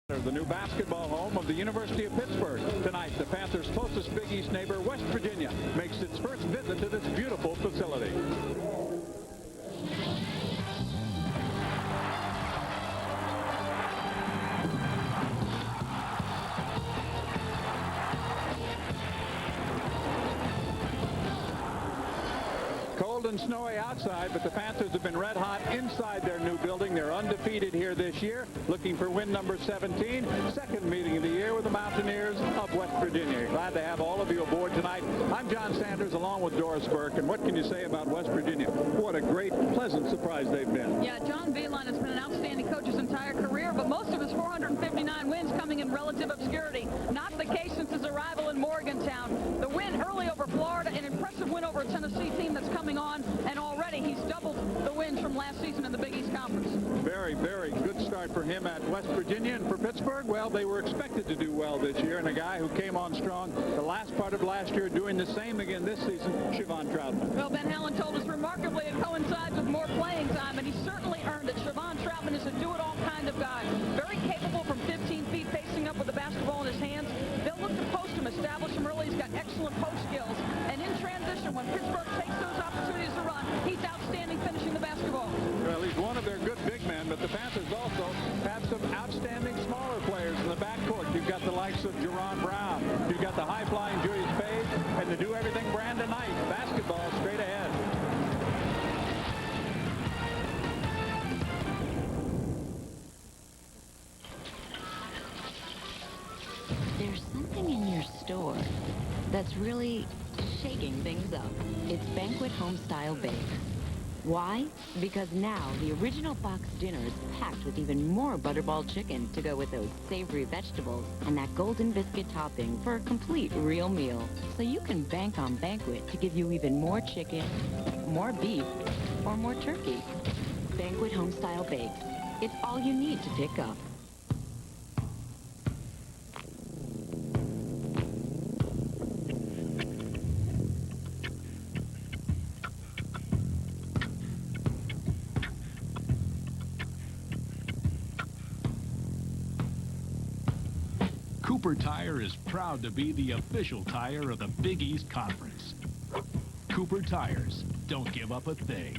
The new basketball home of the University of Pittsburgh. Tonight, the Panthers' closest Big East neighbor, West Virginia, makes its first visit to this beautiful facility. Cold and snowy outside, but the Panthers have been red hot inside their new building. They're undefeated here this year, looking for win number 17. Second meeting of the year with the Mountaineers of West Virginia. Glad to have all of you aboard tonight. I'm John Sanders along with Doris Burke. And what can you say about West Virginia? What a great, pleasant surprise they've been. Yeah, John Beeline has been an outstanding coach his entire career, but most of his 459 wins coming in relative obscurity. Not the case since his arrival in Morgantown. The win early over Florida, an impressive win over a Tennessee team that's coming on, and already he's doubled the wins from last season in the Big East Conference. Very, very good start for him at West Virginia. And for Pittsburgh, well, they were expected to do well this year. And a guy who came on strong the last part of last year, doing the same again this season, Siobhan Troutman. Well, Ben Hallen told us remarkably it coincides with more playing time, and he certainly earned it. Siobhan Troutman is a do-it-all kind of guy. Very capable from 15 feet, facing up with the basketball in his hands. They'll look to post him, establish him early. He's got excellent post skills. And in transition, when Pittsburgh takes those opportunities to run, he's outstanding finishing the basketball. Well, he's one of their good big men, but the Panthers also have some outstanding smaller players in the backcourt. You've got the likes of Jerron Brown. You've got the high-flying Julius Page, and the do-everything Brandon Knight. Basketball straight ahead. There's something in your store that's really shaking things up. It's Banquet Home-Style Bake. Why? Because now the original box dinner is packed with even more butterball chicken to go with those savory vegetables and that golden biscuit topping for a complete real meal. So you can bank on Banquet to give you even more chicken, more beef, or more turkey. Banquet Home-Style Bake. It's all you need to pick up. Cooper Tire is proud to be the official tire of the Big East Conference. Cooper Tires, don't give up a thing.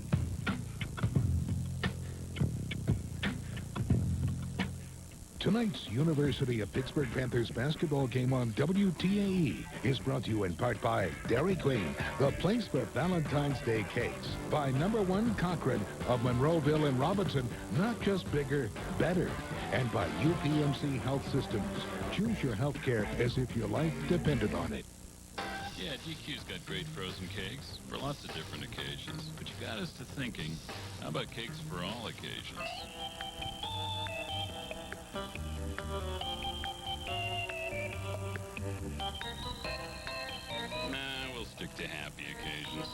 Tonight's University of Pittsburgh Panthers basketball game on WTAE is brought to you in part by Dairy Queen, the place for Valentine's Day cakes. By #1 Cochran of Monroeville and Robinson, not just bigger, better. And by UPMC Health Systems. Choose your health care as if your life depended on it. Yeah, DQ's got great frozen cakes for lots of different occasions. But you got us to thinking, how about cakes for all occasions? Nah, we'll stick to happy occasions.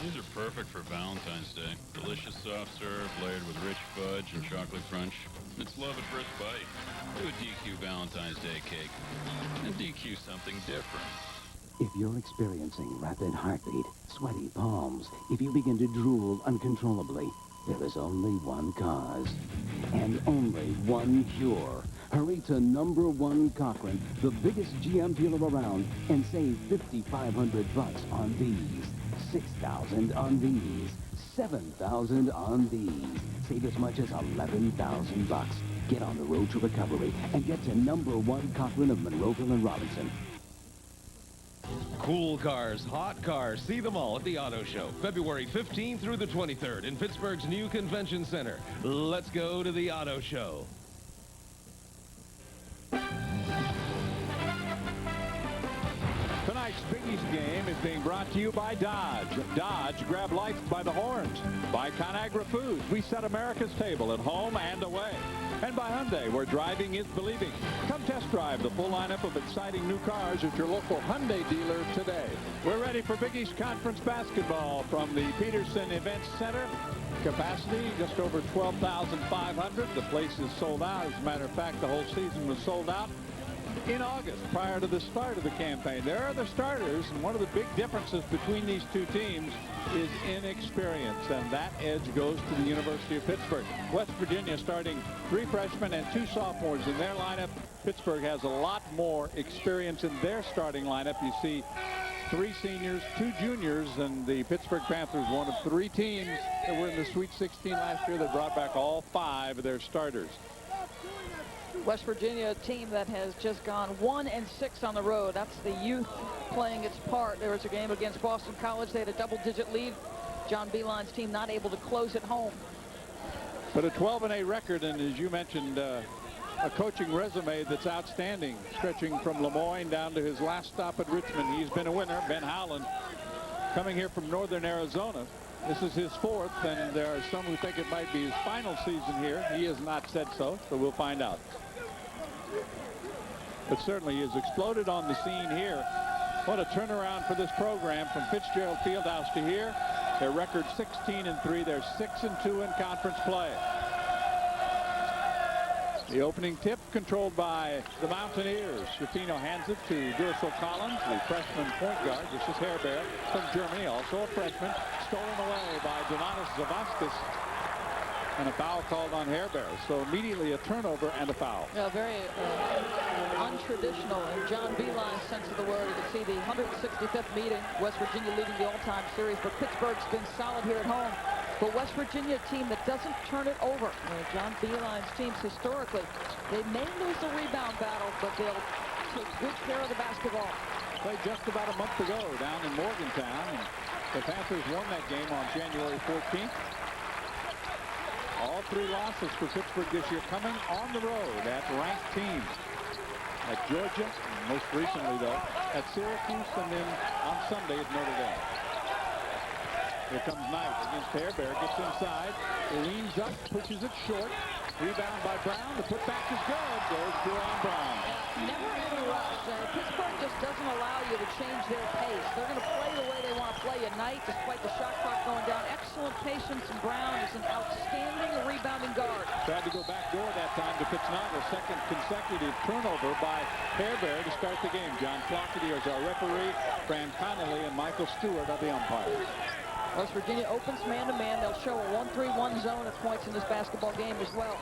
These are perfect for Valentine's Day. Delicious soft serve layered with rich fudge and chocolate crunch. It's love at first bite. Do a DQ Valentine's Day cake. And DQ something different. If you're experiencing rapid heartbeat, sweaty palms, if you begin to drool uncontrollably, there is only one cause and only one cure. Hurry to #1 Cochran, the biggest GM dealer around, and save $5,500 on these, $6,000 on these, $7,000 on these. Save as much as $11,000. Get on the road to recovery and get to #1 Cochran of Monroeville and Robinson. Cool cars, hot cars, see them all at the Auto Show, February 15th through the 23rd in Pittsburgh's new convention center. Let's go to the Auto Show. Tonight's Big East game is being brought to you by Dodge. Dodge, grab life by the horns. By ConAgra Foods, we set America's table at home and away. And by Hyundai, where driving is believing. Come test drive the full lineup of exciting new cars at your local Hyundai dealer today. We're ready for Big East Conference basketball from the Peterson Events Center. Capacity just over 12,500. The place is sold out. As a matter of fact, the whole season was sold out. in August prior to the start of the campaign. There are the starters, and one of the big differences between these two teams is inexperience, and that edge goes to the University of Pittsburgh. West Virginia starting 3 freshmen and 2 sophomores in their lineup. Pittsburgh has a lot more experience in their starting lineup. You see 3 seniors, 2 juniors, and the Pittsburgh Panthers, one of 3 teams that were in the Sweet 16 last year that brought back all 5 of their starters. West Virginia, a team that has just gone 1-6 on the road. That's the youth playing its part. There was a game against Boston College. They had a double-digit lead. John Beilein's team not able to close at home. But a 12-8 record, and as you mentioned, a coaching resume that's outstanding, stretching from Lemoyne down to his last stop at Richmond. He's been a winner. Ben Howland, coming here from northern Arizona. This is his 4th, and there are some who think it might be his final season here. He has not said so we'll find out. But certainly he has exploded on the scene here. What a turnaround for this program from Fitzgerald Fieldhouse to here. Their record 16-3. They're 6-2 in conference play. The opening tip controlled by the Mountaineers. Shafino hands it to Duracell Collins, the freshman point guard. This is Hairbear from Germany, also a freshman. Stolen away by Donatas Zavaskis. And a foul called on Hairbear. So immediately a turnover and a foul. Yeah, very untraditional in John Beilein's sense of the word. You can see the 165th meeting. West Virginia leading the all-time series. But Pittsburgh's been solid here at home. But West Virginia, a team that doesn't turn it over. John Beilein's teams historically, they may lose the rebound battle, but they'll take good care of the basketball. Played just about a month ago down in Morgantown, and the Panthers won that game on January 14th. All 3 losses for Pittsburgh this year coming on the road at ranked teams. At Georgia, most recently though, at Syracuse, and then on Sunday at Notre Dame. Here comes Knight against Hairbear, gets inside, leans up, pushes it short. Rebound by Brown. The putback is good. Goes Jerron Brown. Never interrupt. Pittsburgh just doesn't allow you to change their pace. They're going to play the way they want to play at night, despite the shot clock going down. Excellent patience, and Brown is an outstanding rebounding guard. Tried to go back door that time to Pittsnogle. Second consecutive turnover by Hairbear to start the game. John Flockety is our referee. Fran Connolly and Michael Stewart are the umpires. West Virginia opens man-to-man. They'll show a 1-3-1 zone at points in this basketball game as well.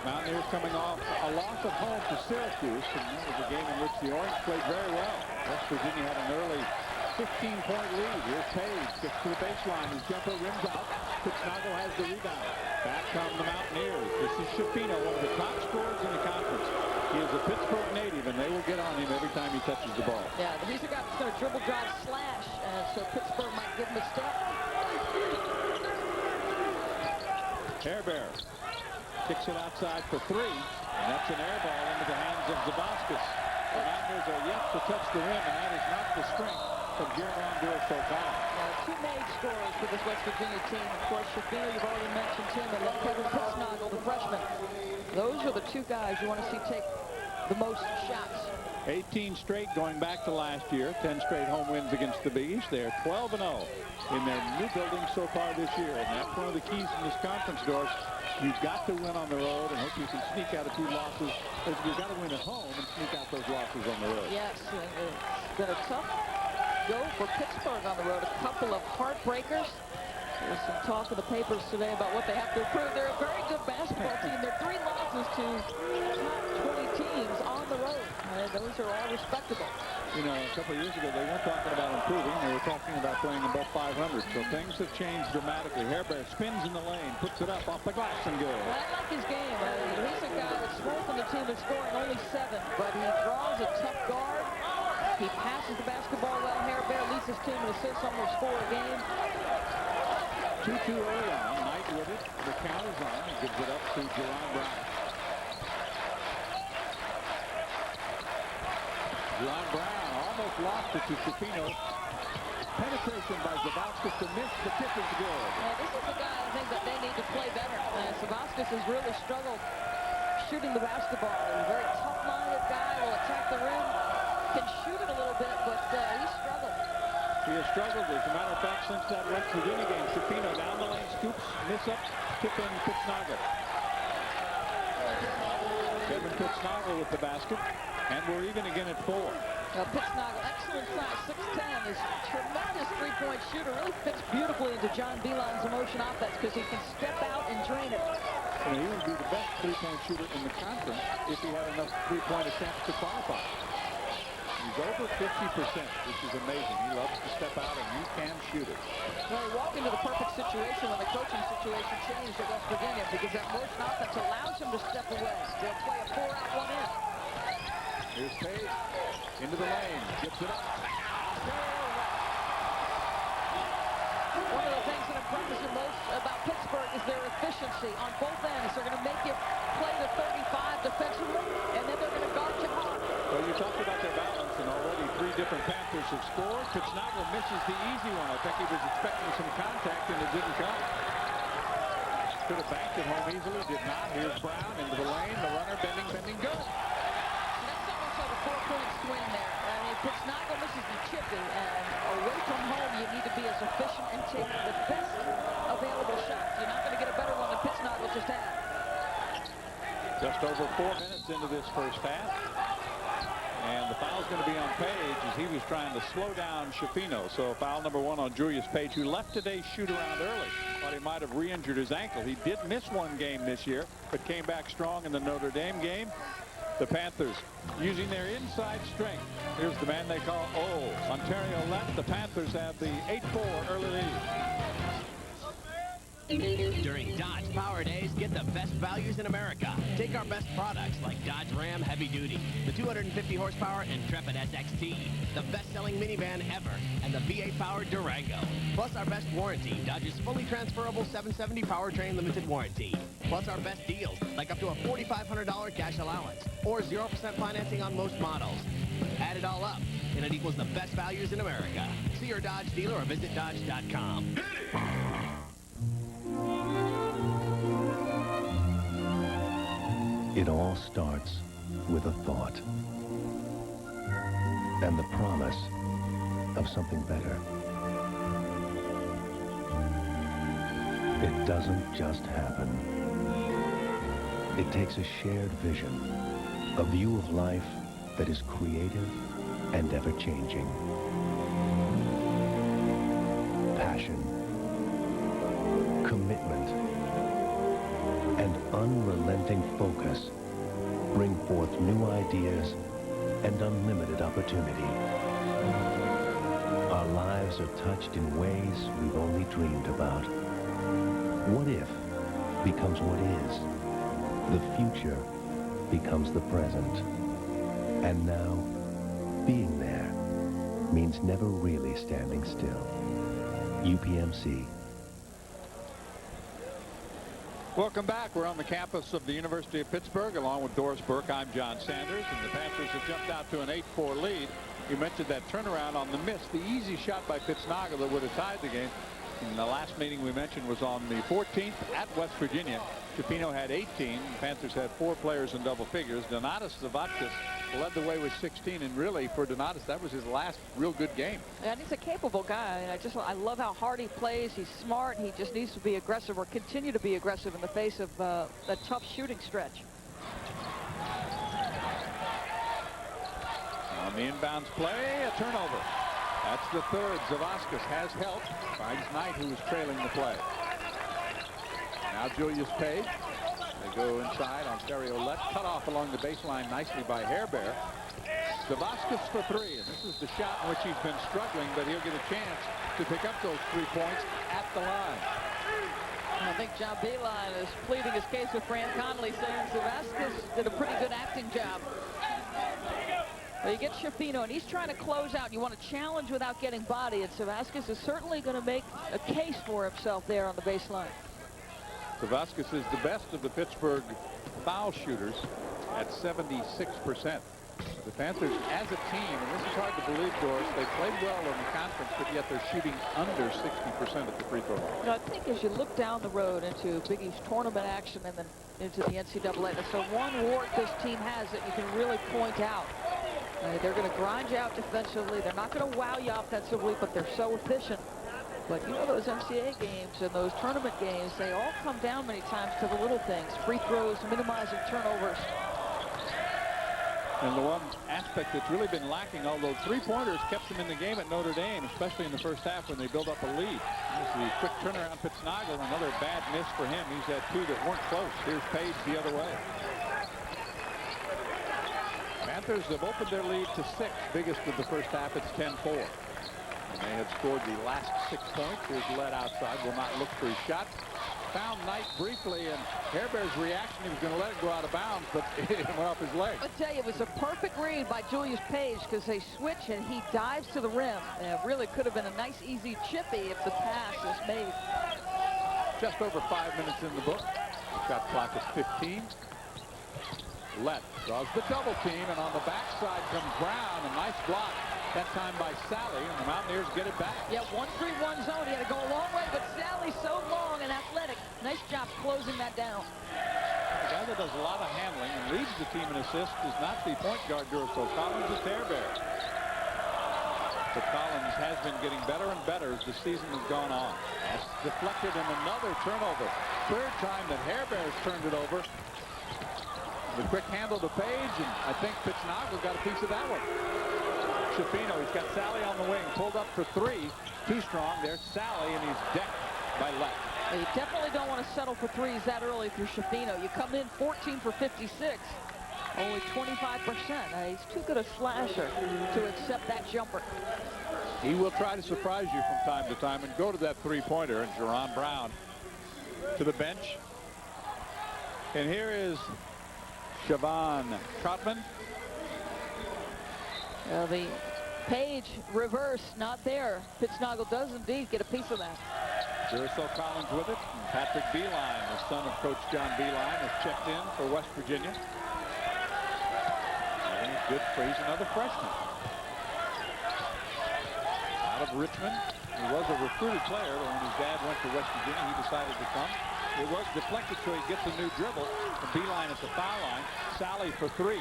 Mountaineers coming off a loss at home to Syracuse, and that was a game in which the Orange played very well. West Virginia had an early 15-point lead. Here's Page, gets to the baseline. His jumper rims out. Pittsnogle has the rebound. Back come the Mountaineers. This is Shafino, one of the top scorers in the conference. He is a Pittsburgh native, and they will get on him every time he touches the ball. Yeah, he's a guy that's going to dribble, drive, slash, so Pittsburgh might give him a step. Hairbear kicks it outside for 3, and that's an air ball into the hands of Zavaskis. The Mountaineers are yet to touch the rim, and that is not the strength of Jerron Duracell Collins. 2 made scorers for this West Virginia team. Of course, Shafino, you've already mentioned him, and then Kevin Pittsnogle, the freshman. Those are the 2 guys you want to see take the most shots. 18 straight going back to last year. 10 straight home wins against the Big East. They're 12-0 in their new building so far this year. And that's one of the keys in this conference, Doris. You've got to win on the road and hope you can sneak out a few losses. But you've got to win at home and sneak out those losses on the road. Yes, it's been a tough go for Pittsburgh on the road. A couple of heartbreakers. There's some talk in the papers today about what they have to improve. They're a very good basketball team. They're 3 losses to top 20 teams on the road. Those are all respectable. You know, a couple of years ago, they weren't talking about improving. They were talking about playing above 500. So things have changed dramatically. Hairbear spins in the lane, puts it up off the glass and good. I like his game. He's a guy that's fourth in the team in scoring, only 7. But he draws a tough guard. He passes the basketball well. Hairbear leads his team in assists, almost 4 a game. 2-2 early on. Knight with it. The count is on. He gives it up to Jerron Brown. Jerron Brown almost lost it to Shafino. Penetration by Zavaskis to miss. The tip is good. This is the guy I think that they need to play better. Zavaskis has really struggled shooting the basketball. He's a very tough-minded guy. Will attack the rim. Can shoot it a little bit, but he's struggled. He has struggled, as a matter of fact, since that West Virginia game. Shafino down the lane, scoops, miss up, tip in Pittsnogle. Kevin Pittsnagel with the basket, and we're even again at 4. Pittsnagel, excellent size, 6'10", is a tremendous three-point shooter. Really fits beautifully into John Beilein's motion offense because he can step out and drain it. And he would be the best three-point shooter in the conference if he had enough three-point attempts to qualify. He's over 50%, which is amazing. He loves to step out, and you can shoot it. Well, he walked into the perfect situation when the coaching situation changed at West Virginia because that motion offense allows him to step away. They'll play a 4-out, 1-in. Here's Page into the lane, gives it up. One of the things that impresses you most about Pittsburgh is their efficiency on both ends. They're going to make you play the 35 defensively, and then they're going to guard you hard. Well, you talked about their balance, and already 3 different Panthers have scored. Pittsnagel misses the easy one. I think he was expecting some contact, and it didn't come. Could have banked it home easily, did not. Here's Brown into the lane. The runner bending, good. That's almost like a 4-point swing there. I mean, Pittsnagel misses the chippy, and away from home, you need to be as efficient and take the best available shots. You're not going to get a better one than Pittsnagel just had. Just over 4 minutes into this first half. And the foul's going to be on Page as he was trying to slow down Shafino. So foul number 1 on Julius Page, who left today's shoot-around early. Thought he might have re-injured his ankle. He did miss 1 game this year, but came back strong in the Notre Dame game. The Panthers using their inside strength. Here's the man they call O. Ontario left. The Panthers have the 8-4 early lead. During Dodge Power Days, get the best values in America. Take our best products like Dodge Ram Heavy Duty, the 250 horsepower Intrepid SXT, the best-selling minivan ever, and the V8-powered Durango. Plus our best warranty, Dodge's fully transferable 770 powertrain limited warranty. Plus our best deals, like up to a $4,500 cash allowance, or 0% financing on most models. Add it all up, and it equals the best values in America. See your Dodge dealer or visit Dodge.com. It all starts with a thought and the promise of something better. It doesn't just happen. It takes a shared vision, a view of life that is creative and ever-changing. Passion, commitment, and unrelenting focus bring forth new ideas and unlimited opportunity. Our lives are touched in ways we've only dreamed about. What if becomes what is? The future becomes the present. And now, being there means never really standing still. UPMC. Welcome back. We're on the campus of the University of Pittsburgh along with Doris Burke. I'm John Sanders, and the Panthers have jumped out to an 8-4 lead. You mentioned that turnaround on the miss, the easy shot by Pittsnagel that would have tied the game. And the last meeting we mentioned was on the 14th at West Virginia. Shafino had 18. The Panthers had 4 players in double figures. Donatas Zavatkis led the way with 16, and really for Donatas, that was his last real good game. And he's a capable guy. And I love how hard he plays. He's smart. He just needs to be aggressive or continue to be aggressive in the face of a tough shooting stretch. On the inbounds play, a turnover. That's the third. Zavatkis has help. Finds Knight, who was trailing the play. Now Julius Page. They go inside. Ontario left. Cut off along the baseline nicely by Hairbear. Zavatkis for 3. And this is the shot in which he's been struggling, but he'll get a chance to pick up those 3 points at the line. I think John Beilein is pleading his case with Fran Connolly, saying Zavatkis did a pretty good acting job. Well, you get Shafino, and he's trying to close out. You want to challenge without getting body, and Zavatkis is certainly going to make a case for himself there on the baseline. Zavatkis is the best of the Pittsburgh foul shooters at 76%. The Panthers, as a team, and this is hard to believe, Doris, they played well in the conference, but yet they're shooting under 60% at the free throw line. You know, I think as you look down the road into Big East tournament action and then into the NCAA, that's the one wart this team has that you can really point out. They're going to grind you out defensively. They're not going to wow you offensively, but they're so efficient. But you know, those NCAA games and those tournament games, they all come down many times to the little things. Free throws, minimizing turnovers. And the one aspect that's really been lacking, although three-pointers kept them in the game at Notre Dame, especially in the first half when they built up a lead. Here's the quick turnaround. Pittsnogle, another bad miss for him. He's had two that weren't close. Here's Page the other way. Panthers have opened their lead to 6. Biggest of the first half. It's 10-4. And they have scored the last 6 points. Here's Lett outside. Will not look for his shot. Found Knight briefly, and Hairbear's reaction, he was going to let it go out of bounds, but it went off his leg. I tell you, it was a perfect read by Julius Page because they switch and he dives to the rim. It really could have been a nice, easy chippy if the pass is made. Just over 5 minutes in the book. Shot clock is 15. Lett draws the double team, and on the backside comes Brown. A nice block. That time by Sally, and the Mountaineers get it back. Yeah, 1-3-1 zone. He had to go a long way, but Sally's so long and athletic. Nice job closing that down. The guy that does a lot of handling and leads the team in assists is not the point guard, Duracell Collins, it's Hairbear. But Collins has been getting better and better as the season has gone on. That's deflected, and another turnover. Third time that Hairbear's turned it over. The quick handle to Page, and I think Pittsnogle got a piece of that one. Schifino, he's got Sally on the wing, pulled up for 3. Too strong. There's Sally, and he's decked by Lett. You definitely don't want to settle for threes that early through Schifino. You come in 14 for 56. Only 25%. He's too good a slasher to accept that jumper. He will try to surprise you from time to time and go to that three-pointer. And Jerron Brown to the bench. And here is Siobhan Troutman. The Page reverse not there. Pittsnogle does indeed get a piece of that. Duracell Collins with it. And Patrick Beeline, the son of Coach John Beeline, has checked in for West Virginia. I think it's good for he's another freshman. Out of Richmond. He was a recruited player, but when his dad went to West Virginia, he decided to come. It was deflected, so he gets a new dribble. And Beeline at the foul line. Sally for 3.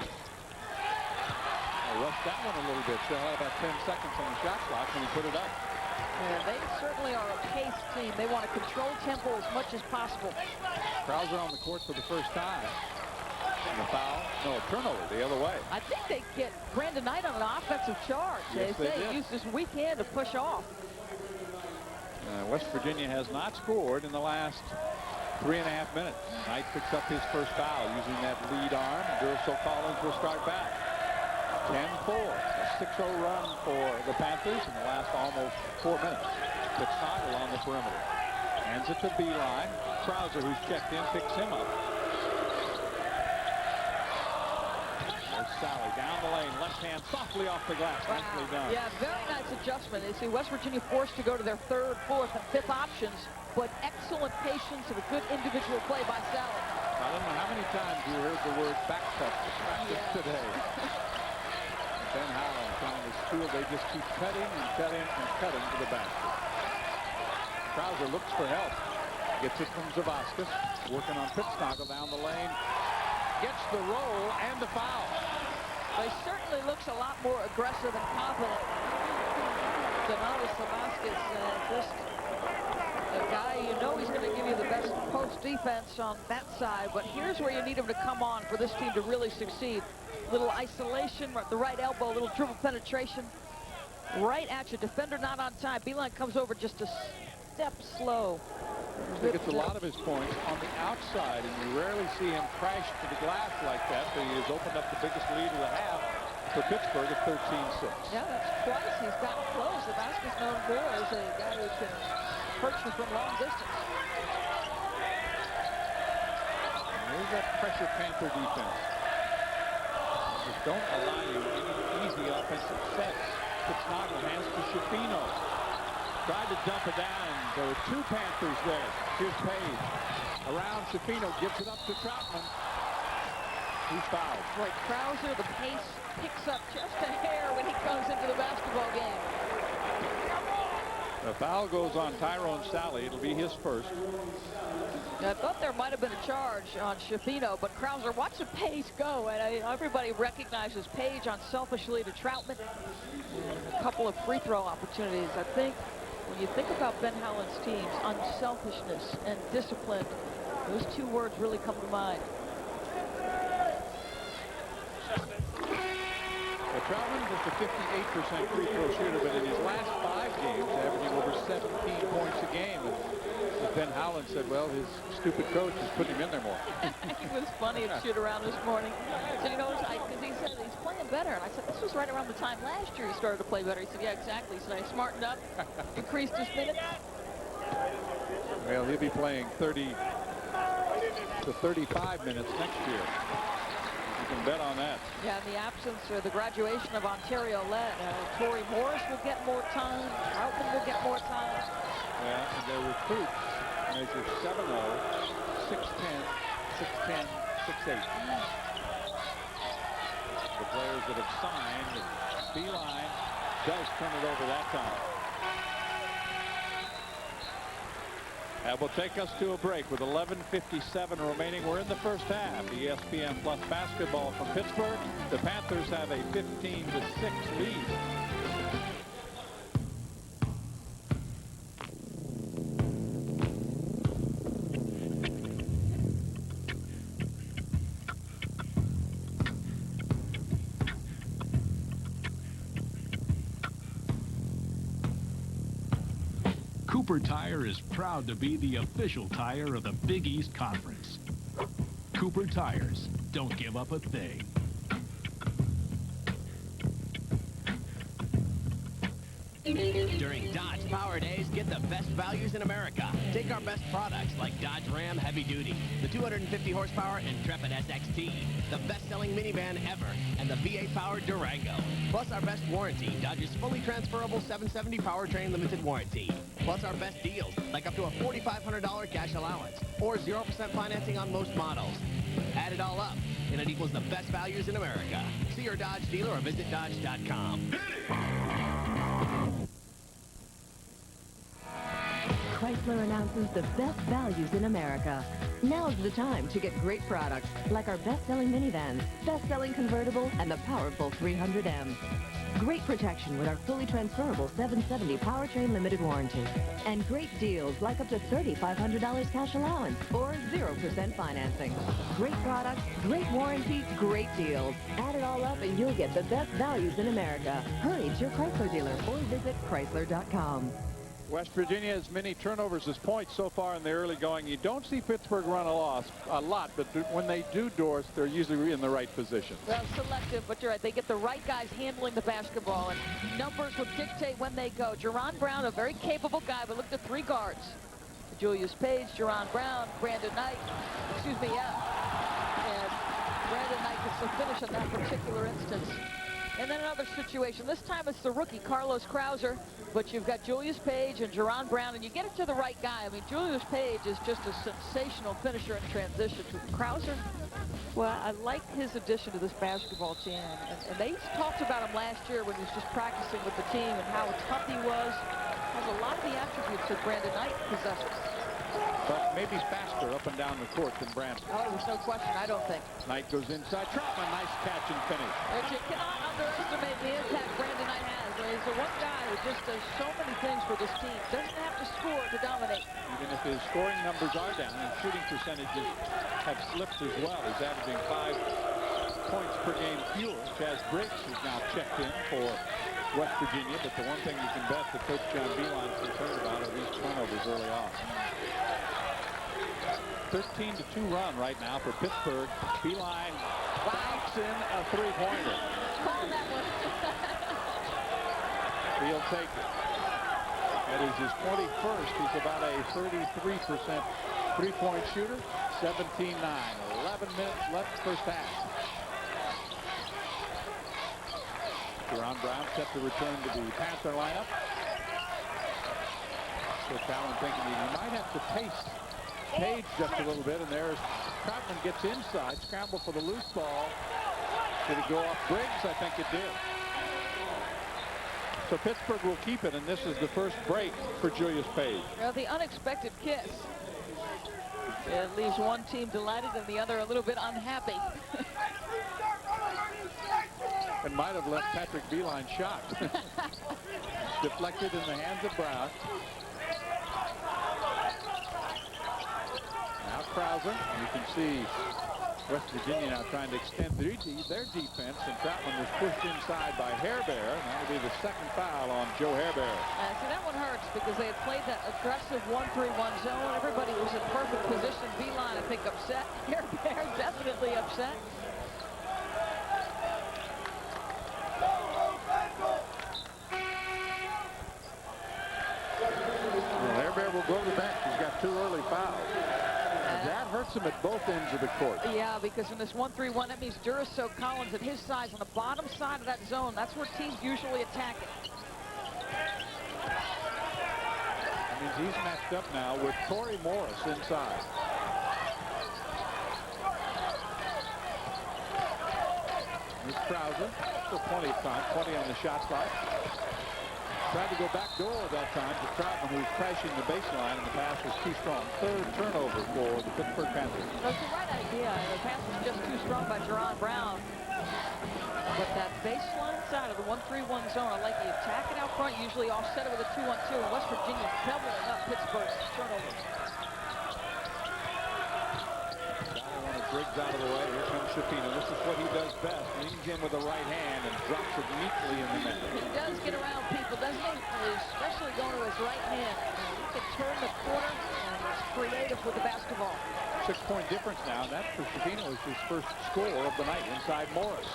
Rushed that one a little bit. Still had about 10 seconds on the shot clock when he put it up. And they certainly are a pace team. They want to control tempo as much as possible. Krauser on the court for the first time. And the foul. No, a turnover the other way. I think they get Brandon Knight on an offensive charge. Yes, they did. Use this weak hand to push off. West Virginia has not scored in the last 3.5 minutes. Knight picks up his first foul using that lead arm. Duracell Collins will start back. 10-4. A 6-0 run for the Panthers in the last almost 4 minutes. Pittsnogle on the perimeter. Hands it to Beeline. Krauser, who's checked in, picks him up. There's Sally down the lane. Left hand softly off the glass. Wow. Nicely done. Yeah, very nice adjustment. You see West Virginia forced to go to their 3rd, 4th, and 5th options, but excellent patience and a good individual play by Sally. I don't know how many times you heard the word back cut today. Ben Howland trying to steal. They just keep cutting and cutting and cutting to the basket. Krauser looks for help. Gets it from Zavaskis. Working on Pittsnogle down the lane. Gets the roll and the foul. He certainly looks a lot more aggressive and confident. Donatas Zavaskis, just a guy you know he's going to give you the best post defense on that side. But here's where you need him to come on for this team to really succeed. Little isolation, the right elbow, little dribble penetration. Right at you. Defender not on time. Beeline comes over just a step slow. He gets a lot of his points on the outside, and you rarely see him crash to the glass like that. But he has opened up the biggest lead of the half for Pittsburgh at 13-6. Yeah, that's twice he's gotten close. The basket's known for as a guy who can hurt you from long distance. And there's that pressure Panther defense. Just don't allow you any easy offensive sets. Pittsnogle hands to Schifino. Tried to dump it down, and there were 2 Panthers there. Here's Page. Around Schifino, gives it up to Troutman. He's fouled. Boy, Krauser, the pace picks up just a hair when he comes into the basketball game. The foul goes on Tyrone Sally. It'll be his first. I thought there might have been a charge on Schifino, but Krauser, watch the pace go. And everybody recognizes Page unselfishly to Troutman. A couple of free throw opportunities. I think when you think about Ben Howland's teams, unselfishness and discipline, those 2 words really come to mind. Troutman, just a 58% free throw shooter, but in his last 5 games, averaging over 17 points a game. And Ben Howland said, well, his stupid coach is putting him in there more. He was funny at shoot-around this morning. So, you know, because he said he's playing better. And I said, this was right around the time last year he started to play better. He said, yeah, exactly. So I smartened up, increased his minutes. Well, he'll be playing 30 to 35 minutes next year. You can bet on that. Yeah, in the absence or the graduation of Ontario Led, Torrey Morris will get more time. Troutman will get more time. Yeah, and their recruits measure 7'0", 6'10", 6'10", 6'8". The players that have signed, Beeline does turn it over that time. That will take us to a break with 11:57 remaining. We're in the first half. ESPN Plus basketball from Pittsburgh. The Panthers have a 15-6 lead. Cooper Tire is proud to be the official tire of the Big East Conference. Cooper Tires, don't give up a thing. During Dodge Power Days, get the best values in America. Take our best products like Dodge Ram Heavy Duty, the 250 horsepower Intrepid SXT, the best-selling minivan ever, and the V8-powered Durango. Plus our best warranty, Dodge's fully transferable 770 powertrain limited warranty. Plus our best deals, like up to a $4,500 cash allowance, or 0% financing on most models. Add it all up, and it equals the best values in America. See your Dodge dealer or visit Dodge.com. Chrysler announces the best values in America. Now's the time to get great products like our best-selling minivans, best-selling convertible, and the powerful 300M. Great protection with our fully transferable 770 powertrain limited warranty. And great deals like up to $3,500 cash allowance or 0% financing. Great products, great warranty, great deals. Add it all up and you'll get the best values in America. Hurry to your Chrysler dealer or visit Chrysler.com. West Virginia has many turnovers as points so far in the early going. You don't see Pittsburgh run a lot, but when they do, Doris, they're usually in the right position. Well, selective, but you're right. They get the right guys handling the basketball, and numbers will dictate when they go. Jerron Brown, a very capable guy, but look at 3 guards. Julius Page, Jerron Brown, Brandon Knight. Excuse me, yeah. And Brandon Knight gets the finish in that particular instance. And then another situation. This time it's the rookie, Carlos Krauser. But you've got Julius Page and Jerron Brown, and you get it to the right guy. I mean, Julius Page is just a sensational finisher in transition. Krauser, well, I like his addition to this basketball team. And they talked about him last year when he was just practicing with the team and how tough he was. Has a lot of the attributes that Brandon Knight possesses. But maybe he's faster up and down the court than Brandon. Oh, there's no question, I don't think. Knight goes inside. Troutman, nice catch and finish. But you cannot underestimate the impact Brandon Knight has. He's the one guy who just does so many things for this team. Doesn't have to score to dominate. Even if his scoring numbers are down, his shooting percentages have slipped as well. He's averaging 5 points per game fewer. Chaz Briggs is now checked in for West Virginia, but the one thing you can bet that Coach John Beeline is concerned about are these turnovers early on. 13-2 run right now for Pittsburgh. Beeline banks in a 3-pointer. Call that one. He'll take it. That is his 21st. He's about a 33% three-point shooter. 17-9. 11 minutes left first half. Jerron Brown set to return to the Panther lineup. So Allen thinking he might have to pace Page just a little bit, and there's Troutman gets inside, scramble for the loose ball. Did it go off Briggs? I think it did. So Pittsburgh will keep it, and this is the first break for Julius Page. Well, the unexpected kiss. It leaves one team delighted and the other a little bit unhappy. And might have left Patrick Beeline shocked. Deflected in the hands of Brown. Now Krauser, you can see West Virginia now trying to extend their defense, and Troutman was pushed inside by Hairbear, and that'll be the second foul on Joe Hairbear. See, that one hurts because they had played that aggressive 1-3-1 zone. Everybody was in perfect position. Beeline, I think, upset. Hairbear definitely upset. Well, Hairbear will go to the bench. He's got 2 early fouls. That hurts him at both ends of the court. Yeah, because in this 1-3-1, that means Duraso Collins at his size on the bottom side of that zone. That's where teams usually attack it. That means he's matched up now with Torrey Morris inside. Here's Krause. Still plenty of time. 20 on the shot clock. Tried to go back door that time to Troutman, who was crashing the baseline, and the pass was too strong. 3rd turnover for the Pittsburgh Panthers. That's the right idea. The pass was just too strong by Jerron Brown. But that baseline side of the 1-3-1 zone, I like the attack it out front, usually offset it with a 2-1-2, and West Virginia doubling up Pittsburgh's turnover. Briggs out of the way. Here comes Shapiro. This is what he does best. Leans in with the right hand and drops it neatly in the net. He does get around people, doesn't he? Especially going to his right hand. He can turn the corner, and he's creative with the basketball. 6-point difference now. That for Shapiro is his first score of the night inside Morris.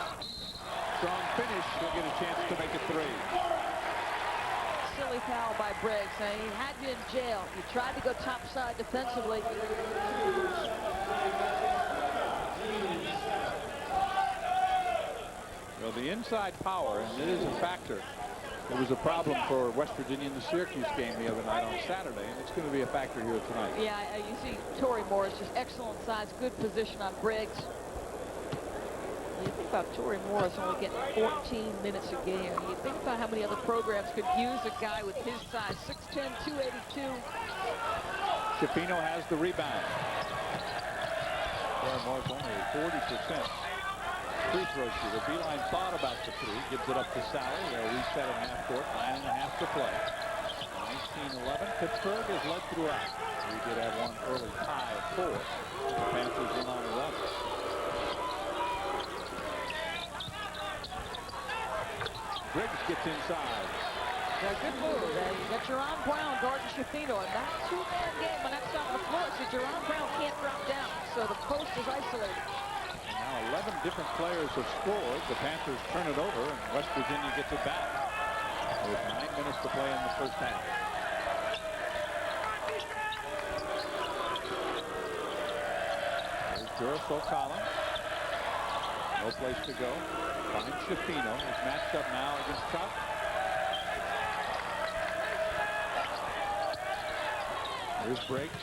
Strong finish. He'll get a chance to make it 3. Silly foul by Briggs. Now, he had you in jail. You tried to go topside defensively. Well, the inside power, and it is a factor. It was a problem for West Virginia in the Syracuse game the other night on Saturday, and it's going to be a factor here tonight. Yeah, you see Torrey Morris, just excellent size, good position on Briggs. You think about Torrey Morris only getting 14 minutes a game. You think about how many other programs could use a guy with his size, 6'10", 282. Shapiro has the rebound. Torrey Morris only a 40% free throw shooter. Beeline thought about the 3, gives it up to Sally. They'll reset at half court, 9.5 to play. 19-11. Pittsburgh has led throughout. We did have one early tie at 4. The Panthers in on 11. Briggs gets inside. Yeah, good move. You got Jerron Brown guarding Shapiro, and that 2-man game on that side of the floor. So Jerron Brown can't drop down, so the post is isolated. Now 11 different players have scored. The Panthers turn it over, and West Virginia gets it back with 9 minutes to play in the first half. Here's Duraso Collins. No place to go. Finds Shapiro. He's matched up now against Trout. Here's Briggs.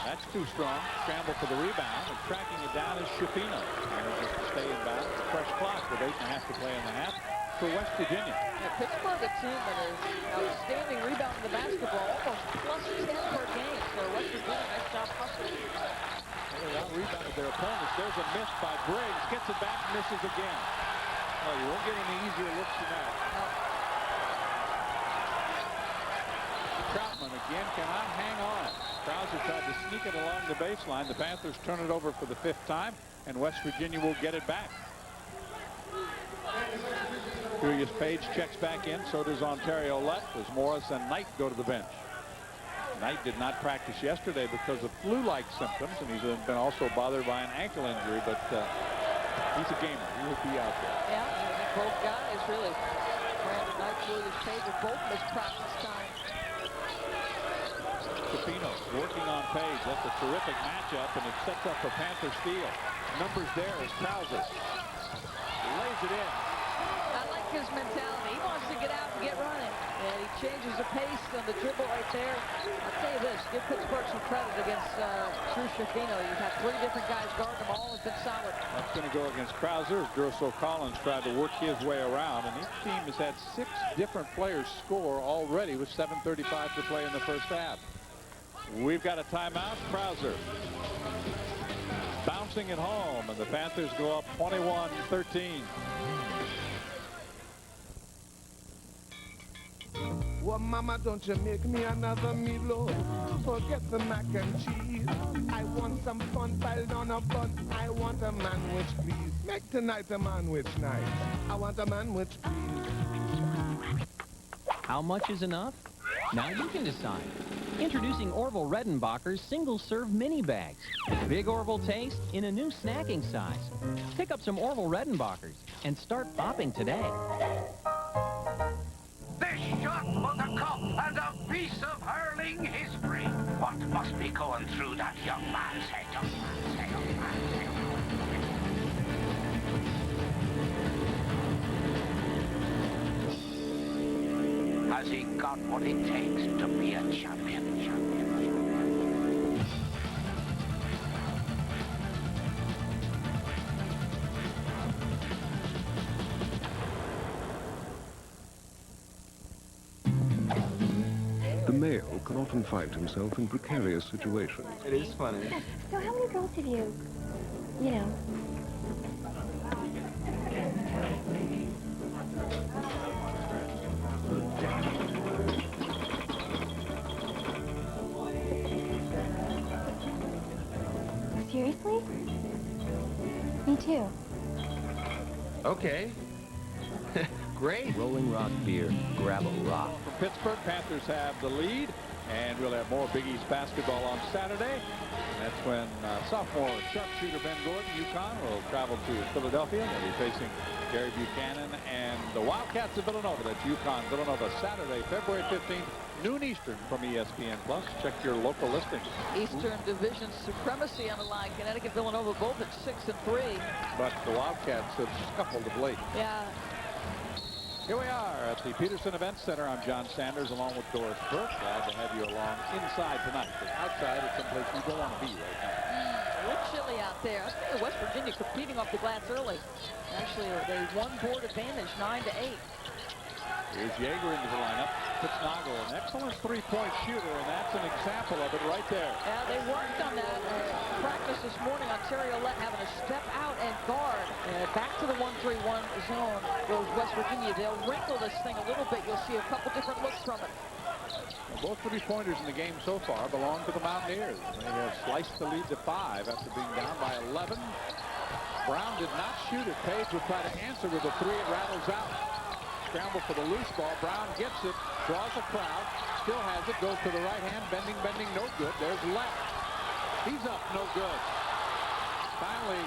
That's too strong. Scramble for the rebound, and tracking it down is Shapiro. And just to stay in bounds. Fresh clock with 8.5 to play in the half for West Virginia. Yeah, Pittsburgh, a team that is outstanding rebounding the basketball, almost +10 per game. So West Virginia, nice job hustling. They out-rebounded their opponents. There's a miss by Briggs. Gets it back, misses again. Oh, you won't get any easier looks than that. Troutman again cannot hang on. Krause tried to sneak it along the baseline. The Panthers turn it over for the 5th time, and West Virginia will get it back. Julius Page checks back in. So does Ontario Lett as Morris and Knight go to the bench. Knight did not practice yesterday because of flu-like symptoms, and he's been also bothered by an ankle injury, but he's a gamer. He will be out there. Yeah, I think both guys really. Brandon Knight, Julius Page have both missed practice time. Shapiro working on Page. That's a terrific matchup, and it sets up a Panther steal. Numbers there as Krause lays it in. I like his mentality. He wants to get out and get running. And he changes the pace on the dribble right there. I'll tell you this, give Pittsburgh some credit against Drew Shapiro. You've had 3 different guys guarding them. All have been solid. That's going to go against Krause. Duraso Collins tried to work his way around, and each team has had 6 different players score already with 7:35 to play in the first half. We've got a timeout. Krause bouncing it home, and the Panthers go up 21-13. Well, Mama, don't you make me another meatloaf. Forget the mac and cheese. I want some fun piled on a bun. I want a manwich, please. Make tonight a manwich night. I want a manwich, please. How much is enough? Now you can decide. Introducing Orville Redenbacher's single-serve mini bags. Big Orville taste in a new snacking size. Pick up some Orville Redenbachers and start bopping today. This shot for the cup and a piece of hurling history. What must be going through that young man's head? Has he got what it takes to be a champion? The male can often find himself in precarious situations. It is funny. So how many girls have you know? Seriously? Me too. Okay. Great. Rolling Rock beer. Grab a rock. From Pittsburgh, Panthers have the lead, and we'll have more Big East basketball on Saturday. That's when sophomore sharpshooter Ben Gordon, UConn, will travel to Philadelphia. They'll be facing Gary Buchanan and the Wildcats of Villanova. That's UConn Villanova Saturday, February 15th, noon Eastern from ESPN+. Check your local listings. Eastern Division supremacy on the line. Connecticut, Villanova both at 6-3. But the Wildcats have scuffled of late. Yeah. Here we are at the Peterson Event Center. I'm John Sanders along with Doris Burke. Glad to have you along inside tonight. Because outside it's someplace you don't want to be right now. A little chilly out there. I think West Virginia competing off the glass early. Actually, they won board advantage 9-8. Here's Yeager into the lineup. Pittsnagel, an excellent three-point shooter, and that's an example of it right there. Yeah, they worked on that practice this morning. Ontario Lett having to step out and guard. Back to the 1-3-1 zone goes West Virginia. They'll wrinkle this thing a little bit. You'll see a couple different looks from it. Well, both three-pointers in the game so far belong to the Mountaineers. They have sliced the lead to 5 after being down by 11. Brown did not shoot it. Page will try to answer with a three. It rattles out. Scramble for the loose ball. Brown gets it, draws a crowd, still has it, goes to the right hand, bending, no good. There's left. He's up, no good. Finally,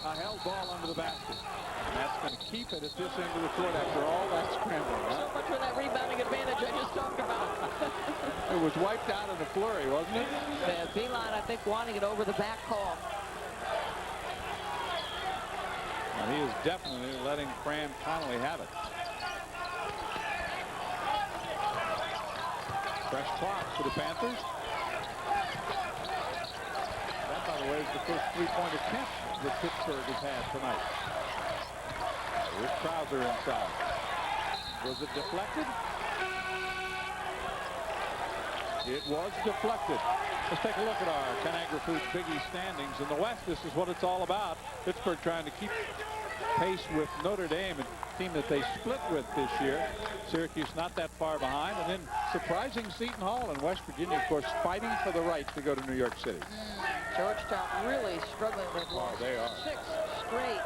a held ball under the basket. And that's going to keep it at this end of the court after all that scrambling. So much for that rebounding advantage I just talked about. It was wiped out in a flurry, wasn't it? Yeah, Beeline, I think, wanting it over the back call. And he is definitely letting Fran Connolly have it. Fresh clock for the Panthers. That, by the way, is the first three-point attempt that Pittsburgh has had tonight. Here's Krauser inside. Was it deflected? It was deflected. Let's take a look at our Conagra Foods Big East standings. In the West, this is what it's all about. Pittsburgh trying to keep pace with Notre Dame, a team that they split with this year. Syracuse not that far behind. And then surprising Seton Hall and West Virginia, of course, fighting for the right to go to New York City. Georgetown really struggling with they are. 6 straight.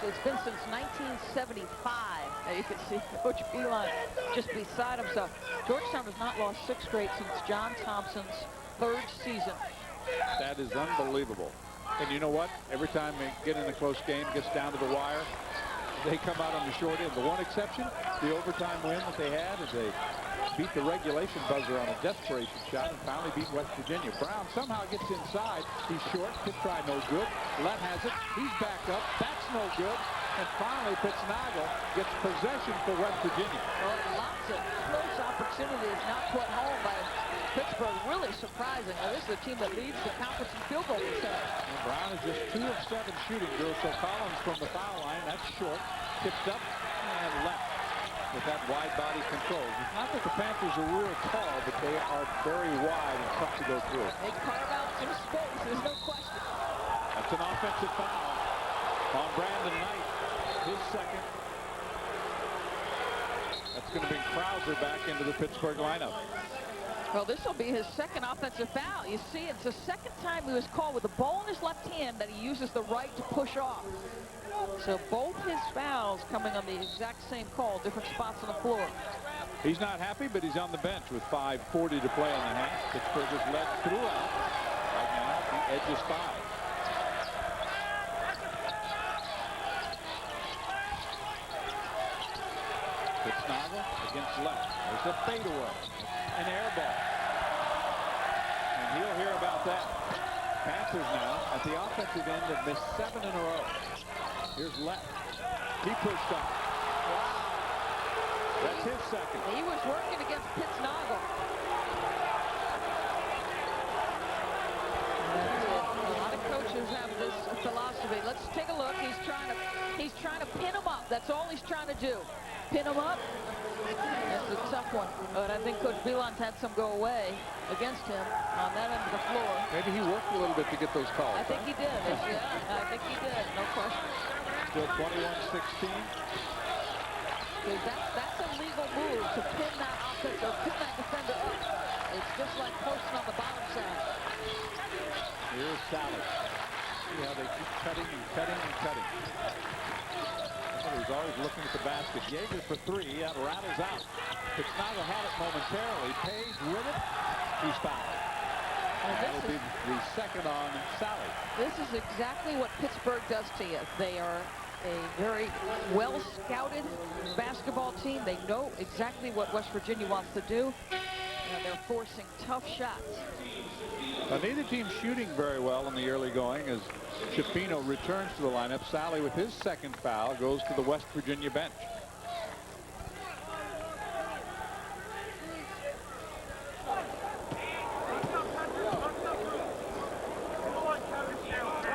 It's been since 1975. You can see Coach Beeline just beside himself. Georgetown has not lost 6 straight since John Thompson's 3rd season. That is unbelievable. And you know what? Every time they get in a close game, gets down to the wire, they come out on the short end. The one exception, the overtime win that they had, is they beat the regulation buzzer on a desperation shot and finally beat West Virginia. Brown somehow gets inside. He's short. Pitt try no good. Lett has it. He's back up. That's no good. And finally, Pittsnagel gets possession for West Virginia. Well, lots of close opportunities not put home by Pittsburgh. Really surprising. Now, this is a team that leads the conference in field goal percentage. Brown is just 2 of 7 shooting, Drew. So Collins from the foul line. That's short. Tipped up and left with that wide body control. It's not that the Panthers are real tall, but they are very wide and tough to go through. They carve out some space. There's no question. That's an offensive foul on Brandon Knight. His second. That's going to bring Krauser back into the Pittsburgh lineup. Well, this will be his second offensive foul. You see, it's the second time he was called with the ball in his left hand that he uses the right to push off. So both his fouls coming on the exact same call, different spots on the floor. He's not happy, but he's on the bench with 5:40 to play on the half. Pittsburgh is led throughout. Right now, the edge is 5. Pittsnogle against left. There's a fadeaway. An air ball. And he'll hear about that. Panthers now at the offensive end have missed 7 in a row. Here's left. He pushed up. Wow. That's his second. He was working against Pittsnogle. A lot of coaches have this philosophy. Let's take a look. He's trying to pin him up. That's all he's trying to do. Pin him up. That's a tough one. But I think Coach Bielan's had some go away against him on that end of the floor. Maybe he worked a little bit to get those calls. I think he did. Yeah, I think he did. No question. Still 21-16. That's a legal move to pin that offense or pin that defender up. It's just like posting on the bottom side. Here's Sally. See how they keep cutting and cutting and cutting. He's always looking at the basket. Yeager for 3. That rattles out. Pittsnogle had it momentarily. Page with it. He's fouled. That'll be the second on Sally. This is exactly what Pittsburgh does to you. They are a very well-scouted basketball team. They know exactly what West Virginia wants to do. And they're forcing tough shots. Now, neither team shooting very well in the early going as Shapino returns to the lineup. Sally, with his second foul, goes to the West Virginia bench.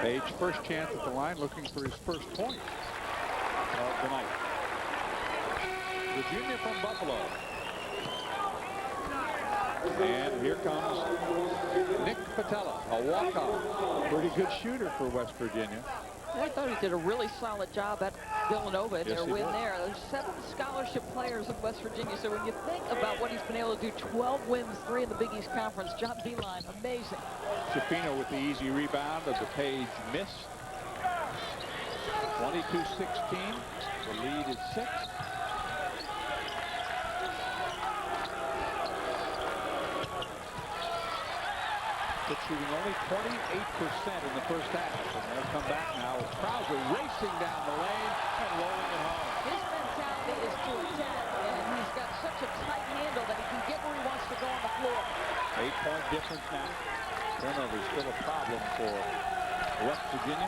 Page, first chance at the line, looking for his first point of the night. The junior from Buffalo. And here comes Nick Patella, a walk-on. Pretty good shooter for West Virginia. I thought he did a really solid job at Villanova in their win there. There's 7 scholarship players in West Virginia. So when you think about what he's been able to do, 12 wins, 3 in the Big East Conference. John Beilein, amazing. Shapino with the easy rebound of the Page miss. 22-16. The lead is 6. Pitt shooting only 28% in the first half. And they'll come back now with Krauser racing down the lane and rolling it home. His mentality is to attack, and he's got such a tight handle that he can get where he wants to go on the floor. 8-point difference now. Turnover is still a problem for West Virginia.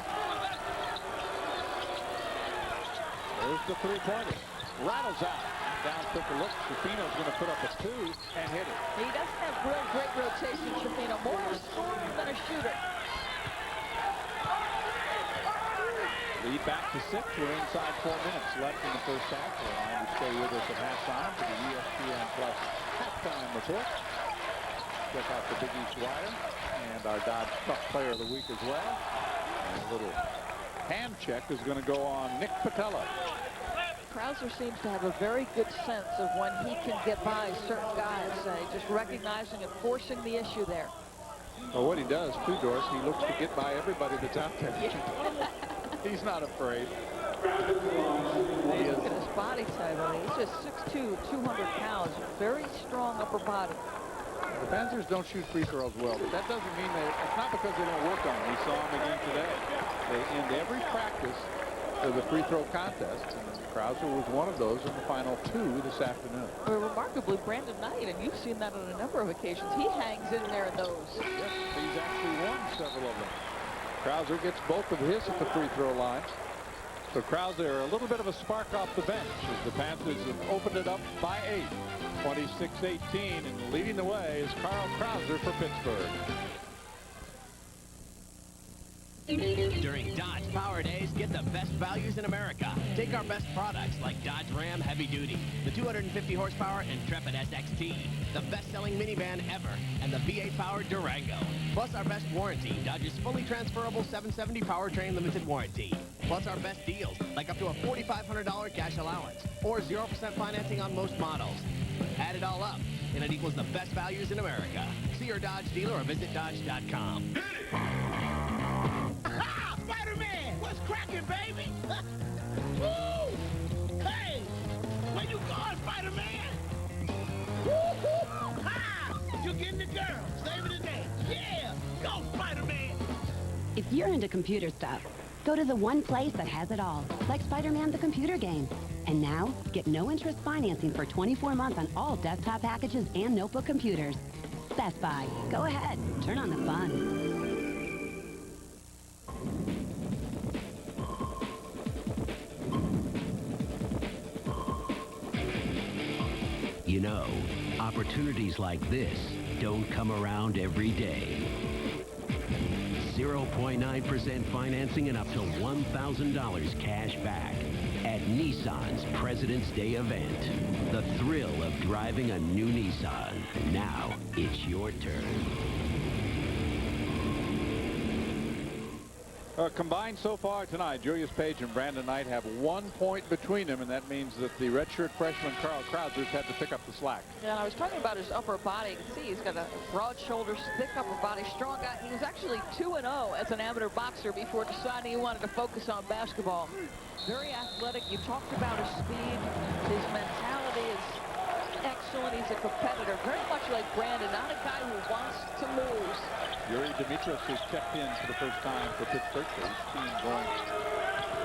There's the three-pointer. Rattles out. Down, took a look. Shapino's going to put up a 2 and hit it. He doesn't have real great rotation, Shapino. More a scorer than a shooter. Lead back to 6. We're inside 4 minutes left in the first half. We'll remind you to stay with us at halftime for the ESPN Plus halftime report. Check out the Big East Wire and our Dodge Truck Player of the Week as well. And a little hand check is going to go on Nick Patella. Krauser seems to have a very good sense of when he can get by certain guys, just recognizing and forcing the issue there. Well, what he does, too, Doris, he looks to get by everybody that's out there. Yeah. He's not afraid. Look at his body type. I mean, he's just 6'2", 200 pounds. Very strong upper body. The Panthers don't shoot free throws well, but that doesn't mean it's not because they don't work on them. We saw them again today. They end every practice with a free throw contest, and Krauser was one of those in the final 2 this afternoon. Well, remarkably, Brandon Knight, and you've seen that on a number of occasions, he hangs in there in those. Yes, he's actually won several of them. Krauser gets both of his at the free throw line. So Krauser, a little bit of a spark off the bench as the Panthers have opened it up by 8. 26-18, and leading the way is Carl Krauser for Pittsburgh. During Dodge Power Days, get the best values in America. Take our best products like Dodge Ram Heavy Duty, the 250 horsepower Intrepid SXT, the best-selling minivan ever, and the V8-powered Durango. Plus our best warranty, Dodge's fully transferable 770 powertrain limited warranty. Plus our best deals, like up to a $4,500 cash allowance, or 0% financing on most models. Add it all up, and it equals the best values in America. See your Dodge dealer or visit Dodge.com. Ha! Spider-Man! What's cracking, baby? Woo! Hey! Where you going, Spider-Man? Woo-hoo! Ha! You're getting the girl. Saving the day. Yeah! Go, Spider-Man! If you're into computer stuff, go to the one place that has it all, like Spider-Man the computer game. And now, get no-interest financing for 24 months on all desktop packages and notebook computers. Best Buy. Go ahead. Turn on the fun. You know, opportunities like this don't come around every day. 0.9% financing and up to $1,000 cash back at Nissan's President's Day event. The thrill of driving a new Nissan. Now it's your turn. Combined so far tonight, Julius Page and Brandon Knight have 1 point between them, and that means that the redshirt freshman Carl Krausers had to pick up the slack. Yeah, and I was talking about his upper body. You can see he's got a broad shoulders, thick upper body, strong guy. He was actually 2-0 as an amateur boxer before deciding he wanted to focus on basketball. Very athletic. You talked about his speed. His mentality is excellent. He's a competitor, very much like Brandon, not a guy who wants to lose. Yuri Dimitris has checked in for the first time for Pittsburgh. His team going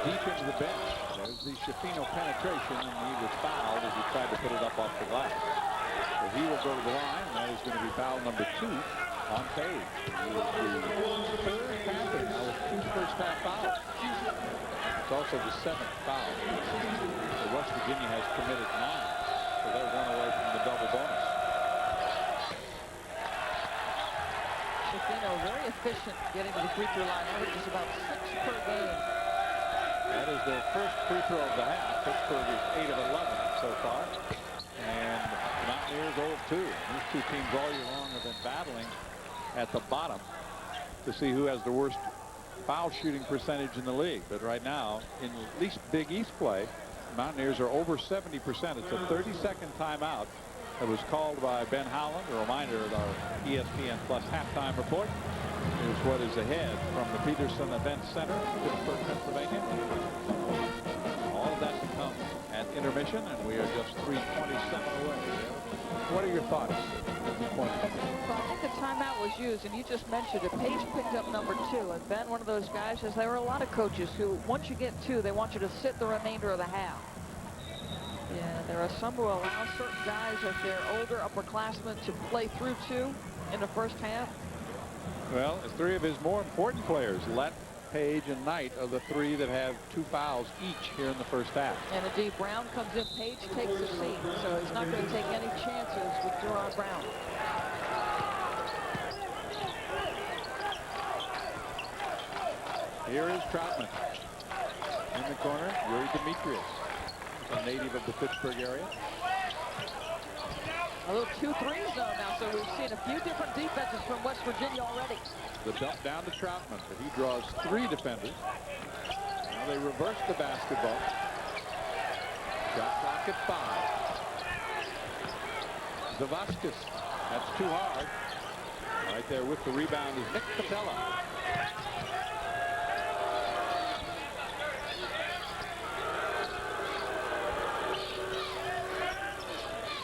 deep into the bench. There's the Schifino penetration, and he was fouled as he tried to put it up off the glass. So he will go to the line, and that is going to be foul number 2 on Page. He is the third Panther now with 2 first-half fouls. It's also the 7th foul. So West Virginia has committed 9, so they're 1 away from the double bonus. Schifino very efficient getting to the free throw line, averages about 6 per game. That is their first free throw of the half. Pittsburgh is 8 of 11 so far. And Mountaineers 0 of 2. These two teams all year long have been battling at the bottom to see who has the worst foul shooting percentage in the league. But right now, in at least Big East play, Mountaineers are over 70%. It's a 30-second timeout that was called by Ben Howland. A reminder of our ESPN Plus halftime report. Here's what is ahead from the Peterson Event Center in Pittsburgh, Pennsylvania. All of that to come at intermission, and we are just 3:27 away. What are your thoughts at this point? Well, I think the timeout was used, and you just mentioned it. Page picked up number 2, and Ben, one of those guys, says there are a lot of coaches who, once you get 2, they want you to sit the remainder of the half. Yeah, there are some who allow certain guys, if they're older upperclassmen, to play through 2 in the first half. Well, as 3 of his more important players, Lett, Page, and Knight, are the 3 that have 2 fouls each here in the first half. And indeed, Brown comes in. Page takes the seat, so he's not going to take any chances with Jerron Brown. Here is Troutman. In the corner, Yuri Demetrius, a native of the Pittsburgh area. A little 2-3 zone now, so we've seen a few different defenses from West Virginia already. The dump down to Troutman, but he draws 3 defenders. Now they reverse the basketball. Shot clock at 5. Zavaskis, that's too hard. Right there with the rebound is Nick Patella.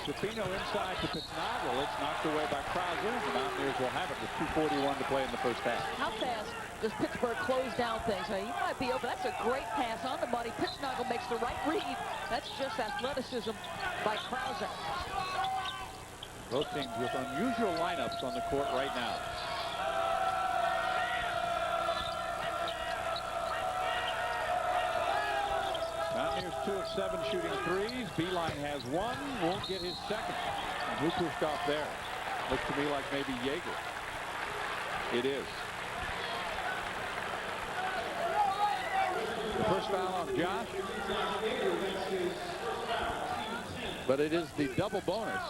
Schifino inside to Pittsnagel. It's knocked away by Krauser. The Mountaineers will have it with 2:41 to play in the first half. How fast does Pittsburgh close down things? He might be open. That's a great pass on the money. Pittsnagel makes the right read. That's just athleticism by Krauser. Both teams with unusual lineups on the court right now. Mountaineers 2 of 7 shooting threes. Beeline has 1, won't get his second. And who pushed off there? Looks to me like maybe Yeager. It is. foul on Josh. But it is the double bonus.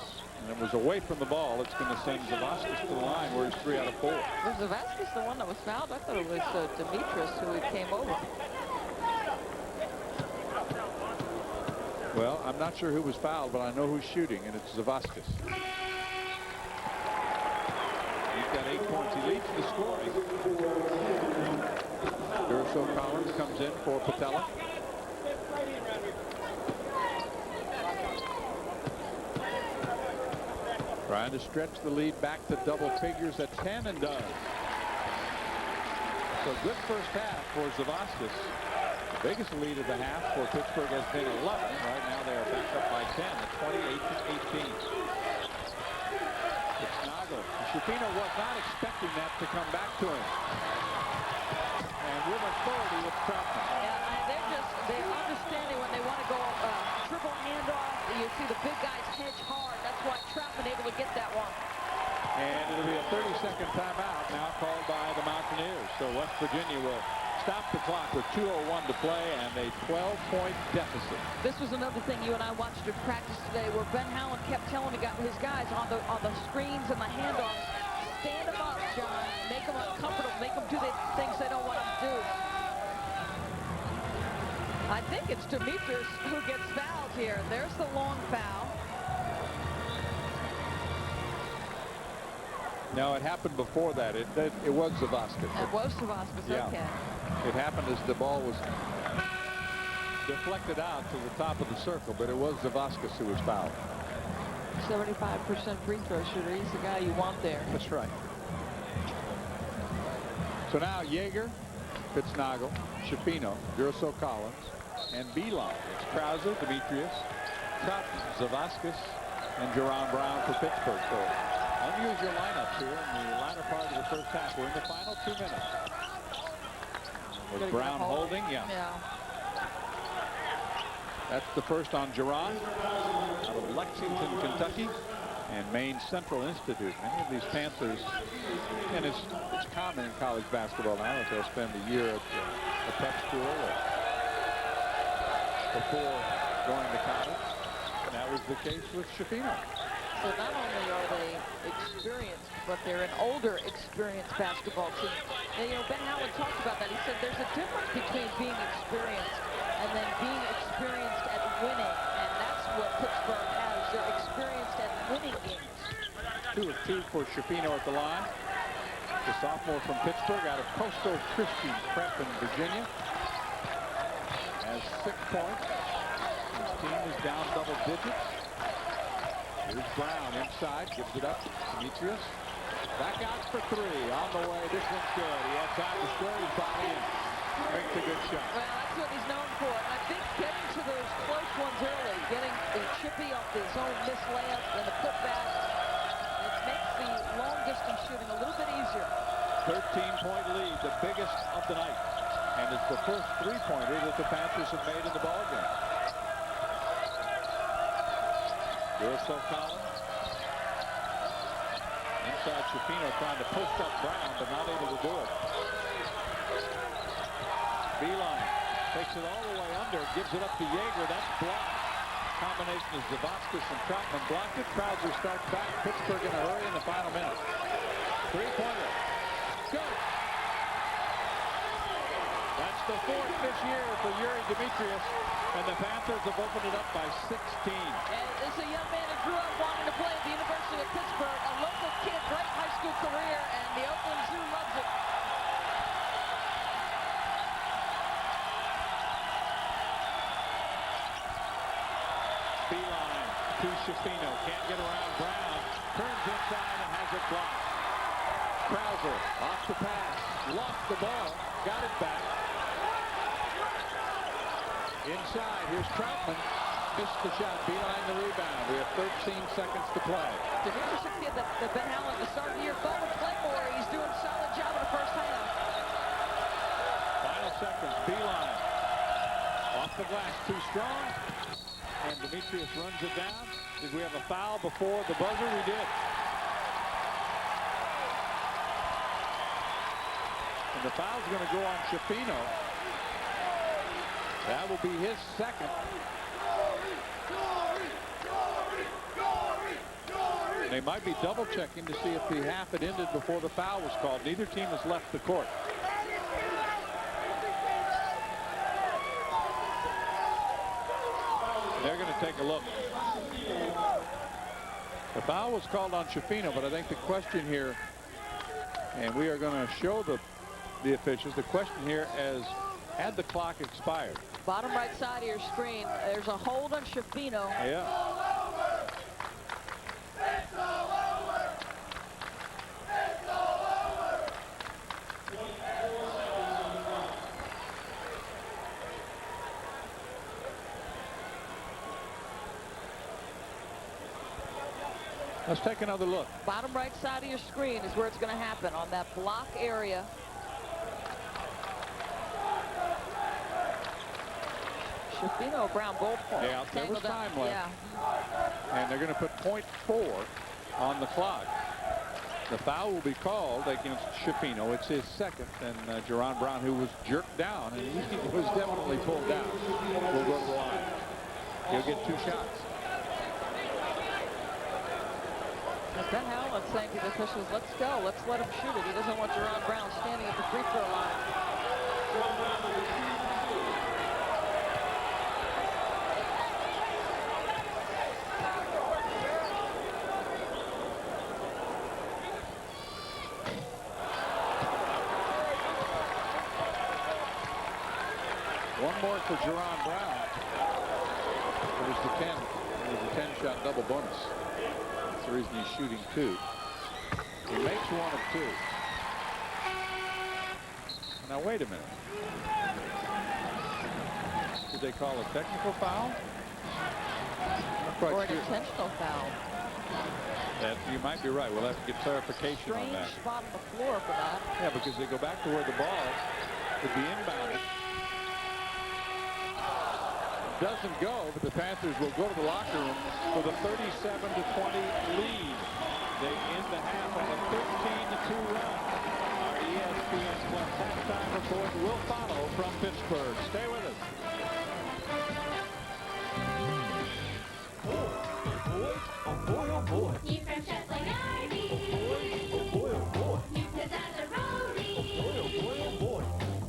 And it was away from the ball. It's going to send Zavaskis to the line where he's 3 out of 4. Was Zavaskis the one that was fouled? I thought it was Demetrius who came over. Well, I'm not sure who was fouled, but I know who's shooting, and it's Zavaskis. He's got 8 points. He leads the scoring. Durso Collins comes in for Patella. Trying to stretch the lead back to double figures at 10 and does. So good first half for Zavaskis. The biggest lead of the half for Pittsburgh has been 11. Right now they are back up by 10 at 28-18. It's Nago. Shapiro was not expecting that to come back to him. And with authority with Troutman. Yeah, they're understanding when they want to go triple handoff. You see the big guys hedge hard. That's why Troutman able to get that one. And it'll be a 30-second timeout now called by the Mountaineers. So West Virginia will stop the clock with 2:01 to play and a 12-point deficit. This was another thing you and I watched at practice today where Ben Howland kept telling his guys on the screens and the handoffs, stand them up, John, make them uncomfortable, make them do the things they don't want them to do. I think it's Demetrius who gets fouled here. There's the long foul. No, it happened before that. It was Zavaskis. It was Zavaskis, yeah. Okay. It happened as the ball was deflected out to the top of the circle, but it was Zavaskis who was fouled. 75% free throw shooter. He's the guy you want there. That's right. So now Yeager, Fitznagle, Shapino, Durso Collins, and Beeline. It's Krause, Demetrius, Troutman, Zavaskis, and Jerron Brown for Pittsburgh. So unusual lineups here in the latter part of the first half. We're in the final 2 minutes. With Brown holding, yeah. That's the first on Jerron out of Lexington, Kentucky, and Maine Central Institute. Many of these Panthers, and it's common in college basketball now that they'll spend a year at a prep school before going to college. And that was the case with Shapino. So not only are they experienced, but they're an older, experienced basketball team. And, you know, Ben Howland talked about that. He said there's a difference between being experienced and then being experienced at winning. And that's what Pittsburgh has. They're experienced at winning games. 2 of 2 for Shapino at the line. The sophomore from Pittsburgh out of Coastal Christian Prep in Virginia. Has 6 points. His team is down double digits. Here's Brown inside, gives it up. Demetrius. Back out for 3. On the way. This one's good. He had time to score. He's body in. Makes a good shot. Well, that's what he's known for. And I think getting to those close ones early, getting the chippy off his own missed layup and the putback, it makes the long distance shooting a little bit easier. 13-point lead, the biggest of the night. And it's the first 3-pointer that the Panthers have made in the ballgame. Durso Collins. Inside Shapino trying to post up Brown, but not able to do it. Beeline takes it all the way under, gives it up to Yeager. That's blocked. Combination of Zavaskis and Troutman blocked it. Krause starts back. Pittsburgh in a hurry in the final minute. 3-pointer. Good. That's the 4th this year for Yuri Demetrius. And the Panthers have opened it up by 16. And this is a young man who grew up wanting to play at the University of Pittsburgh. A local kid, great high school career, and the Oakland Zoo loves it. Beeline to Shapino. Can't get around Brown. Turns inside and has it blocked. Krause off the pass. Lost the ball. Got it back. Inside. Here's Troutman. Missed the shot. Beeline the rebound. We have 13 seconds to play. Demetrius, a kid that Ben Howland at the start of the year thought would play more. He's doing a solid job in the first half. Final seconds. Beeline. Off the glass. Too strong. And Demetrius runs it down. Did we have a foul before the buzzer? We did. And the foul's going to go on Shapino. That will be his second. They might be double checking to see if the half had ended before the foul was called. Neither team has left the court. They're going to take a look. The foul was called on Schifino, but I think the question here, and we are going to show the officials, the question here is, had the clock expired? Bottom right side of your screen, there's a hold on Schifino. Yeah. Let's take another look. Bottom right side of your screen is where it's going to happen, on that block area. Schifino, Brown, both Yeah, there was time left. Yeah. And they're going to put .4 on the clock. The foul will be called against Schifino. It's his second. And Jerron Brown, who was jerked down, and he was definitely pulled down, will go to the line. He'll get 2 shots. Ben Howland's saying to the officials, let's go, let's let him shoot it. He doesn't want Jerron Brown standing at the free throw line. One more for Jerron Brown. It was the 10. It was a 10-shot double bonus. That's the reason he's shooting 2. He makes 1 of 2. Now wait a minute. Did they call a technical foul? Or an intentional foul. That you might be right. We'll have to get clarification on that. Strange spot on the floor for that. Yeah, because they go back to where the ball would be inbounded. Doesn't go, but the Panthers will go to the locker room with a 37-20 lead. They end the half on a 13-2 run. Our ESPN Plus halftime report will follow from Pittsburgh. Stay with us. Oh boy, oh boy. Eat from chefs like Arby's. Oh boy, oh boy. New Pizzazaroni. Oh boy, oh boy.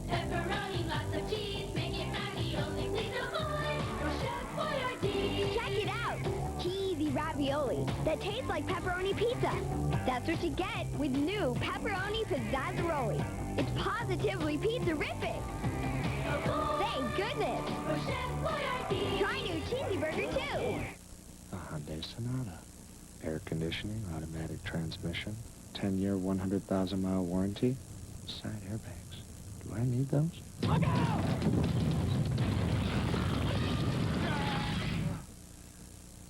Pepperoni, lots of cheese, make it ravioli, please avoid. From Chef Boyardee. Check it out. Cheesy ravioli that tastes like pepperoni pizza. That's what you get with new Pepperoni Pizzazzaroli. It's positively pizza-rific. Thank goodness. From Chef Boyardee. Try new Cheesy Burger, too. A Hyundai Sonata. Air conditioning, automatic transmission, 10-year, 100,000-mile warranty, side airbags. Do I need those? Look out!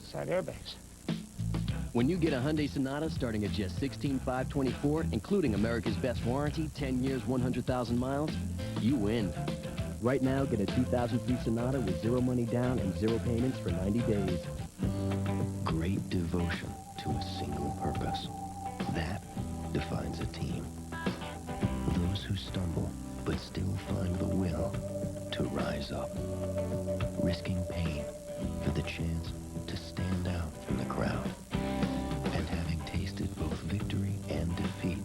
Side airbags. When you get a Hyundai Sonata starting at just $16,524, including America's best warranty, 10 years, 100,000 miles, you win. Right now, get a 2003 Sonata with 0 money down and 0 payments for 90 days. Great devotion to a single purpose. That defines a team. Those who stumble, but still find the will to rise up. Risking pain for the chance to stand out from the crowd. And having tasted both victory and defeat,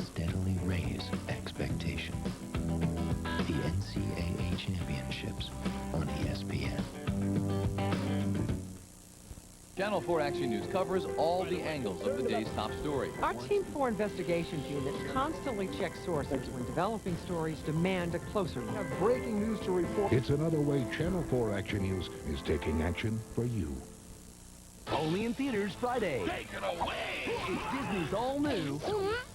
steadily raise expectation. The NCAA Championships on ESPN. Channel 4 Action News covers all the angles of the day's top story. Our Team 4 investigations units constantly check sources when developing stories demand a closer look. Have breaking news to report. It's another way Channel 4 Action News is taking action for you. Only in theaters Friday. Take it away! It's Disney's all-new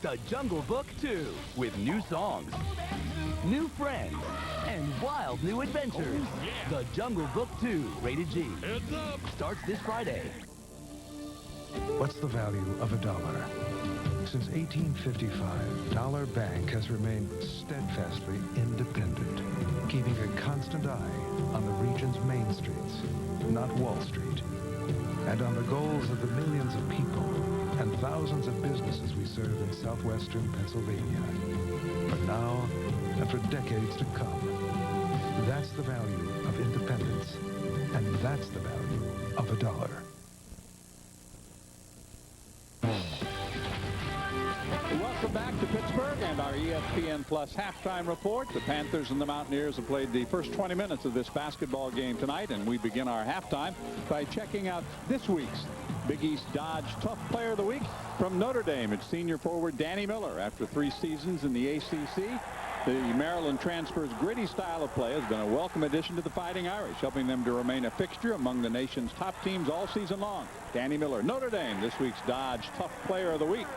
The Jungle Book 2 with new songs, new friends, and wild new adventures. The Jungle Book 2, rated G. Heads up! Starts this Friday. What's the value of a dollar? Since 1855, Dollar Bank has remained steadfastly independent, keeping a constant eye on the region's main streets, not Wall Street, and on the goals of the millions of people and thousands of businesses we serve in southwestern Pennsylvania. For now and for decades to come, That's the value of independence. And that's the value of a dollar. Welcome back to Pittsburgh and our ESPN Plus halftime report. The Panthers and the Mountaineers have played the first 20 minutes of this basketball game tonight, and we begin our halftime by checking out this week's Big East Dodge Tough Player of the Week. From Notre Dame, it's senior forward Danny Miller. After 3 seasons in the ACC, the Maryland transfer's gritty style of play has been a welcome addition to the Fighting Irish, helping them to remain a fixture among the nation's top teams all season long. Danny Miller, Notre Dame, this week's Dodge Tough Player of the Week.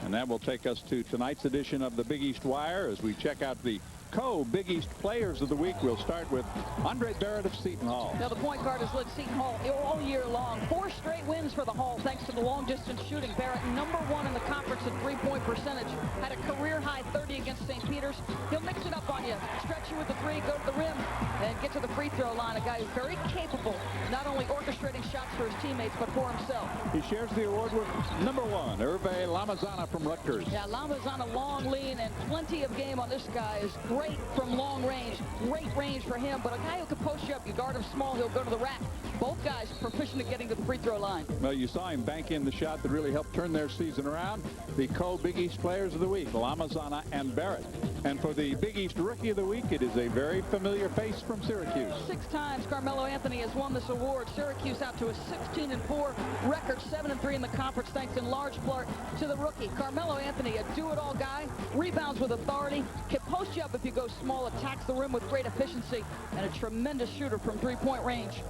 And that will take us to tonight's edition of the Big East Wire as we check out the co-Big East Players of the Week. We'll start with Andre Barrett of Seton Hall. Now, the point guard has led Seton Hall all year long. 4 straight wins for the Hall thanks to the long-distance shooting. Barrett, #1 in the conference in three-point percentage. Had a career-high 30 against St. Peter's. He'll mix it up on you. Stretch you with the 3, go to the rim, and get to the free throw line. A guy who's very capable, not only orchestrating shots for his teammates, but for himself. He shares the award with #1, Hervé Lamazana from Rutgers. Yeah, Lamazana, long lean, and plenty of game on this guy. Is great from long range. Great range for him, but a guy who can post you up. You guard him small, he'll go to the rack. Both guys proficient at getting to the free throw line. Well, you saw him bank in the shot that really helped turn their season around. The co-Big East Players of the Week, Lamazana and Barrett. And for the Big East Rookie of the Week, it is a very familiar face from Syracuse. 6 times Carmelo Anthony has won this award. Syracuse out to a 16-4 record, 7-3 in the conference, thanks in large part to the rookie. Carmelo Anthony, a do-it-all guy, rebounds with authority, can post you up if you go small, attacks the rim with great efficiency, and a tremendous shooter from three-point range.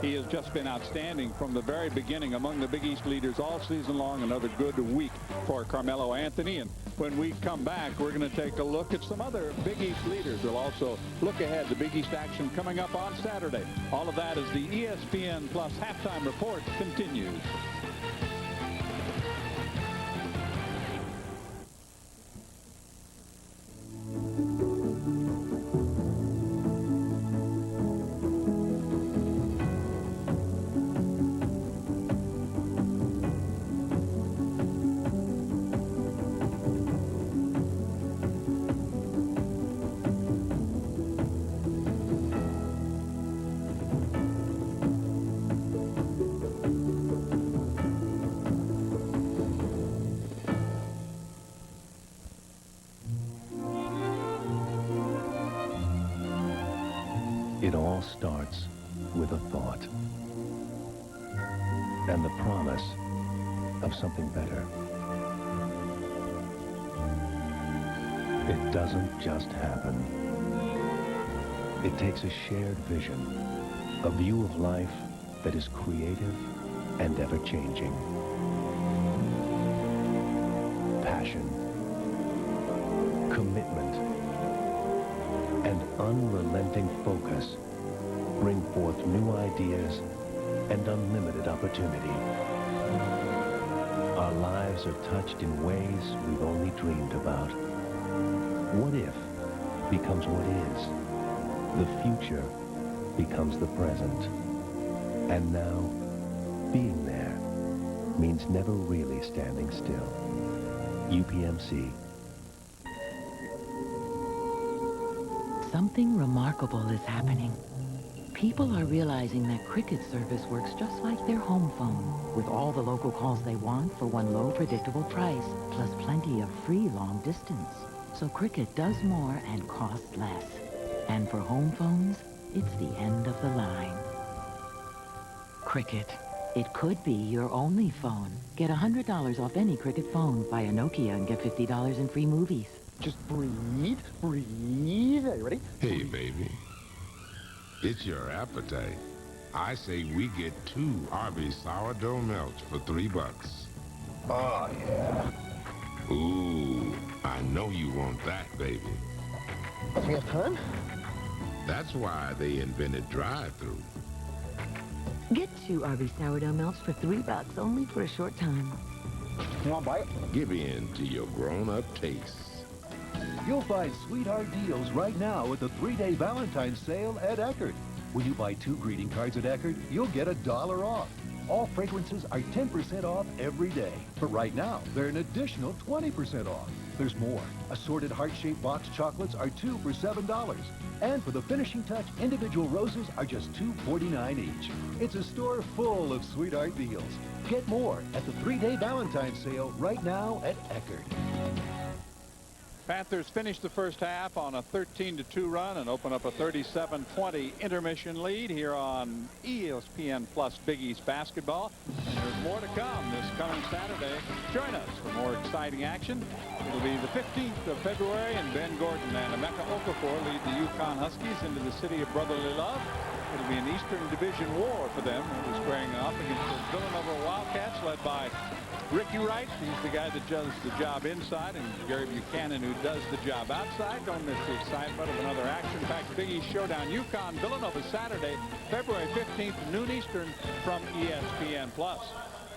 He has just been outstanding from the very beginning among the Big East leaders all season long. Another good week for Carmelo Anthony. And when we come back, we're going to take a look at some other Big East leaders. We'll also look ahead to Big East action coming up on Saturday. All of that as the ESPN Plus halftime report continues. It all starts with a thought and the promise of something better. It doesn't just happen. It takes a shared vision, a view of life that is creative and ever-changing. Passion, commitment, and unrelenting focus bring forth new ideas and unlimited opportunity. Our lives are touched in ways we've only dreamed about. What if becomes what is? The future becomes the present. And now, being there means never really standing still. UPMC. Something remarkable is happening. People are realizing that Cricket service works just like their home phone, with all the local calls they want for one low, predictable price, plus plenty of free long distance. So Cricket does more and costs less. And for home phones, it's the end of the line. Cricket. It could be your only phone. Get $100 off any Cricket phone. Buy a Nokia and get $50 in free movies. Just breathe, breathe. Are you ready? Hey, baby. It's your appetite. I say we get 2 Arby's sourdough melts for $3. Oh, yeah. Ooh, I know you want that, baby. Do we have time? That's why they invented drive-thru. Get 2 Arby's sourdough melts for $3 only for a short time. You want to buy it? Give in to your grown-up tastes. You'll find sweetheart deals right now at the 3-day Valentine's sale at Eckerd. When you buy 2 greeting cards at Eckerd, you'll get $1 off. all fragrances are 10% off every day. But right now, they're an additional 20% off. There's more. Assorted heart-shaped box chocolates are 2 for $7. And for the finishing touch, individual roses are just $2.49 each. It's a store full of sweetheart deals. Get more at the 3-day Valentine's sale right now at Eckerd. Panthers finished the first half on a 13-2 run and open up a 37-20 intermission lead here on ESPN Plus Big East Basketball. And there's more to come this coming Saturday. Join us for more exciting action. It'll be the 15th of February, and Ben Gordon and Emeka Okafor lead the UConn Huskies into the city of brotherly love. It'll be an Eastern Division war for them. They'll be squaring off against the Villanova Wildcats, led by Ricky Wright. He's the guy that does the job inside, and Gary Buchanan, who does the job outside. Don't miss the excitement of another action-packed Big East showdown. UConn Villanova Saturday, February 15th, noon Eastern from ESPN Plus.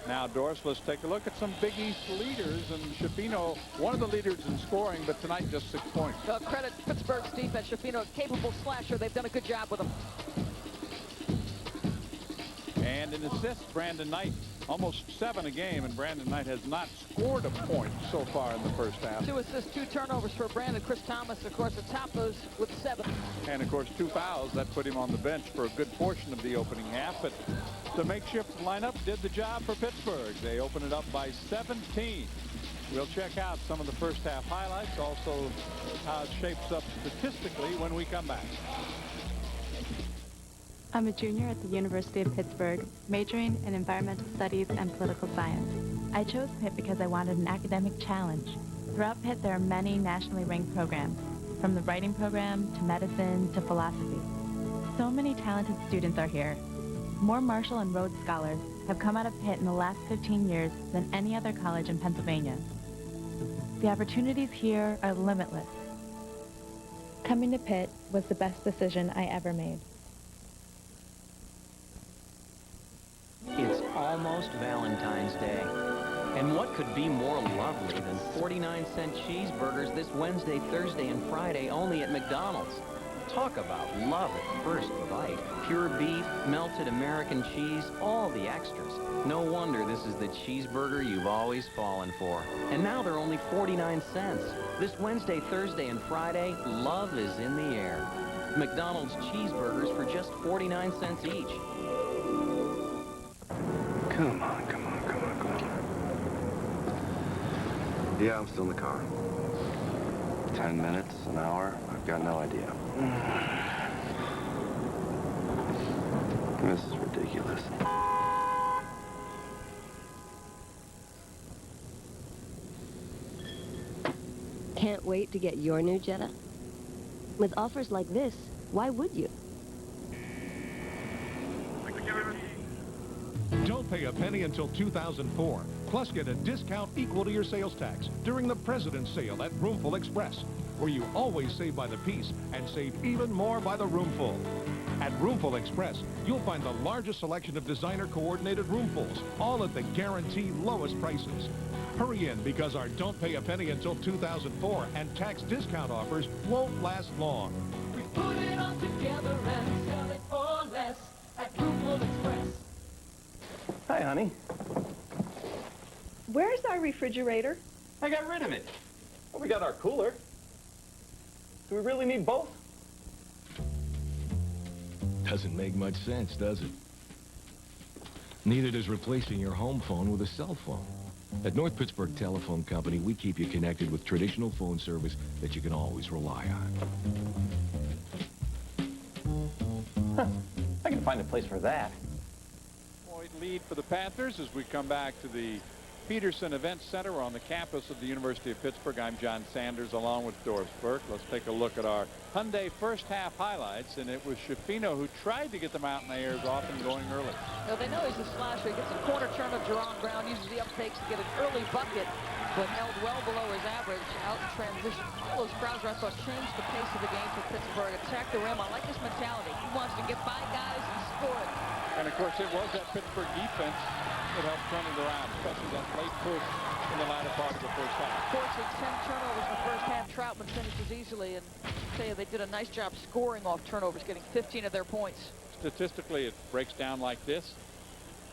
Now, Doris, let's take a look at some Big East leaders. And Shafino, one of the leaders in scoring, but tonight just 6 points. Well, credit Pittsburgh's defense. Shafino, a capable slasher. They've done a good job with him. And in assists, Brandon Knight, almost 7 a game, and Brandon Knight has not scored a point so far in the first half. 2 assists, 2 turnovers for Brandon. Chris Thomas, of course, atop those with 7. And, of course, 2 fouls. That put him on the bench for a good portion of the opening half. But the makeshift lineup did the job for Pittsburgh. They opened it up by 17. We'll check out some of the first half highlights, also how it shapes up statistically when we come back. I'm a junior at the University of Pittsburgh, majoring in environmental studies and political science. I chose Pitt because I wanted an academic challenge. Throughout Pitt, there are many nationally ranked programs, from the writing program to medicine to philosophy. So many talented students are here. More Marshall and Rhodes Scholars have come out of Pitt in the last 15 years than any other college in Pennsylvania. The opportunities here are limitless. Coming to Pitt was the best decision I ever made. It's almost Valentine's Day. And what could be more lovely than 49-cent cheeseburgers this Wednesday, Thursday, and Friday only at McDonald's? Talk about love at first bite. Pure beef, melted American cheese, all the extras. No wonder this is the cheeseburger you've always fallen for. And now they're only 49 cents. This Wednesday, Thursday, and Friday, love is in the air. McDonald's cheeseburgers for just 49 cents each. Come on. Yeah, I'm still in the car. 10 minutes, an hour, I've got no idea. This is ridiculous. Can't wait to get your new Jetta? With offers like this, why would you? Don't pay a penny until 2004. Plus, get a discount equal to your sales tax during the President's Sale at Roomful Express, where you always save by the piece and save even more by the roomful. At Roomful Express, you'll find the largest selection of designer-coordinated roomfuls, all at the guaranteed lowest prices. Hurry in, because our Don't Pay a Penny until 2004 and tax discount offers won't last long. We put it all together and sell it for less at Roomful Express. Hi, honey. Where's our refrigerator? I got rid of it. Well, we got our cooler. Do we really need both? Doesn't make much sense, does it? Neither does replacing your home phone with a cell phone. At North Pittsburgh Telephone Company, we keep you connected with traditional phone service that you can always rely on. Huh. I can find a place for that. Lead for the Panthers as we come back to the Peterson Event Center on the campus of the University of Pittsburgh. I'm John Sanders along with Doris Burke. Let's take a look at our Hyundai first half highlights, and it was Shafino who tried to get the Mountaineers off and going early. Well, they know he's a slasher. He gets a corner turn of Jerron Brown, uses the uptakes to get an early bucket, but held well below his average out in transition. Carlos Krauser, I thought, changed the pace of the game for Pittsburgh. Attack the rim. I like his mentality. He wants to get by guys and score it. And, of course, it was that Pittsburgh defense that helped turn it around, especially that late push in the latter part of the first half. Forcing 10 turnovers in the first half. Troutman finishes easily, and I tell you, they did a nice job scoring off turnovers, getting 15 of their points. Statistically, it breaks down like this.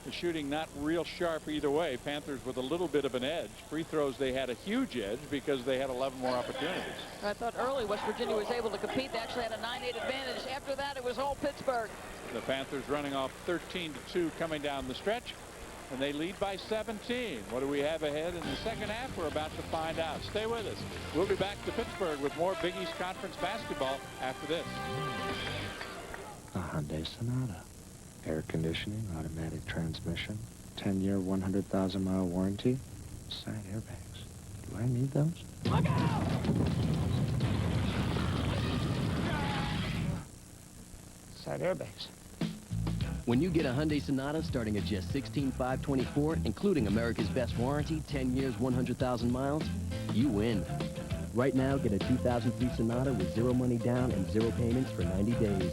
The shooting not real sharp either way. Panthers with a little bit of an edge. Free throws, they had a huge edge because they had 11 more opportunities. I thought early West Virginia was able to compete. They actually had a 9-8 advantage. After that, it was all Pittsburgh. The Panthers running off 13-2 coming down the stretch, and they lead by 17. What do we have ahead in the second half? We're about to find out. Stay with us. We'll be back to Pittsburgh with more Big East Conference basketball after this. A Hyundai Sonata. Air conditioning, automatic transmission, 10-year, 100,000-mile warranty, side airbags. Do I need those? Look out! Side airbags. When you get a Hyundai Sonata starting at just $16,524, including America's best warranty, 10 years, 100,000 miles, you win. Right now, get a 2003 Sonata with 0 money down and 0 payments for 90 days.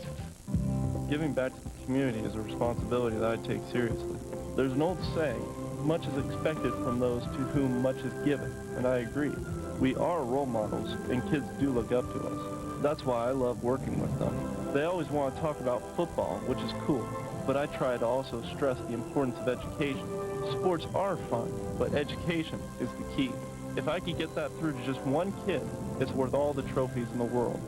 Giving back to the community is a responsibility that I take seriously. There's an old saying, much is expected from those to whom much is given, and I agree. We are role models, and kids do look up to us. That's why I love working with them. They always want to talk about football, which is cool, but I try to also stress the importance of education. Sports are fun, but education is the key. If I could get that through to just one kid, it's worth all the trophies in the world.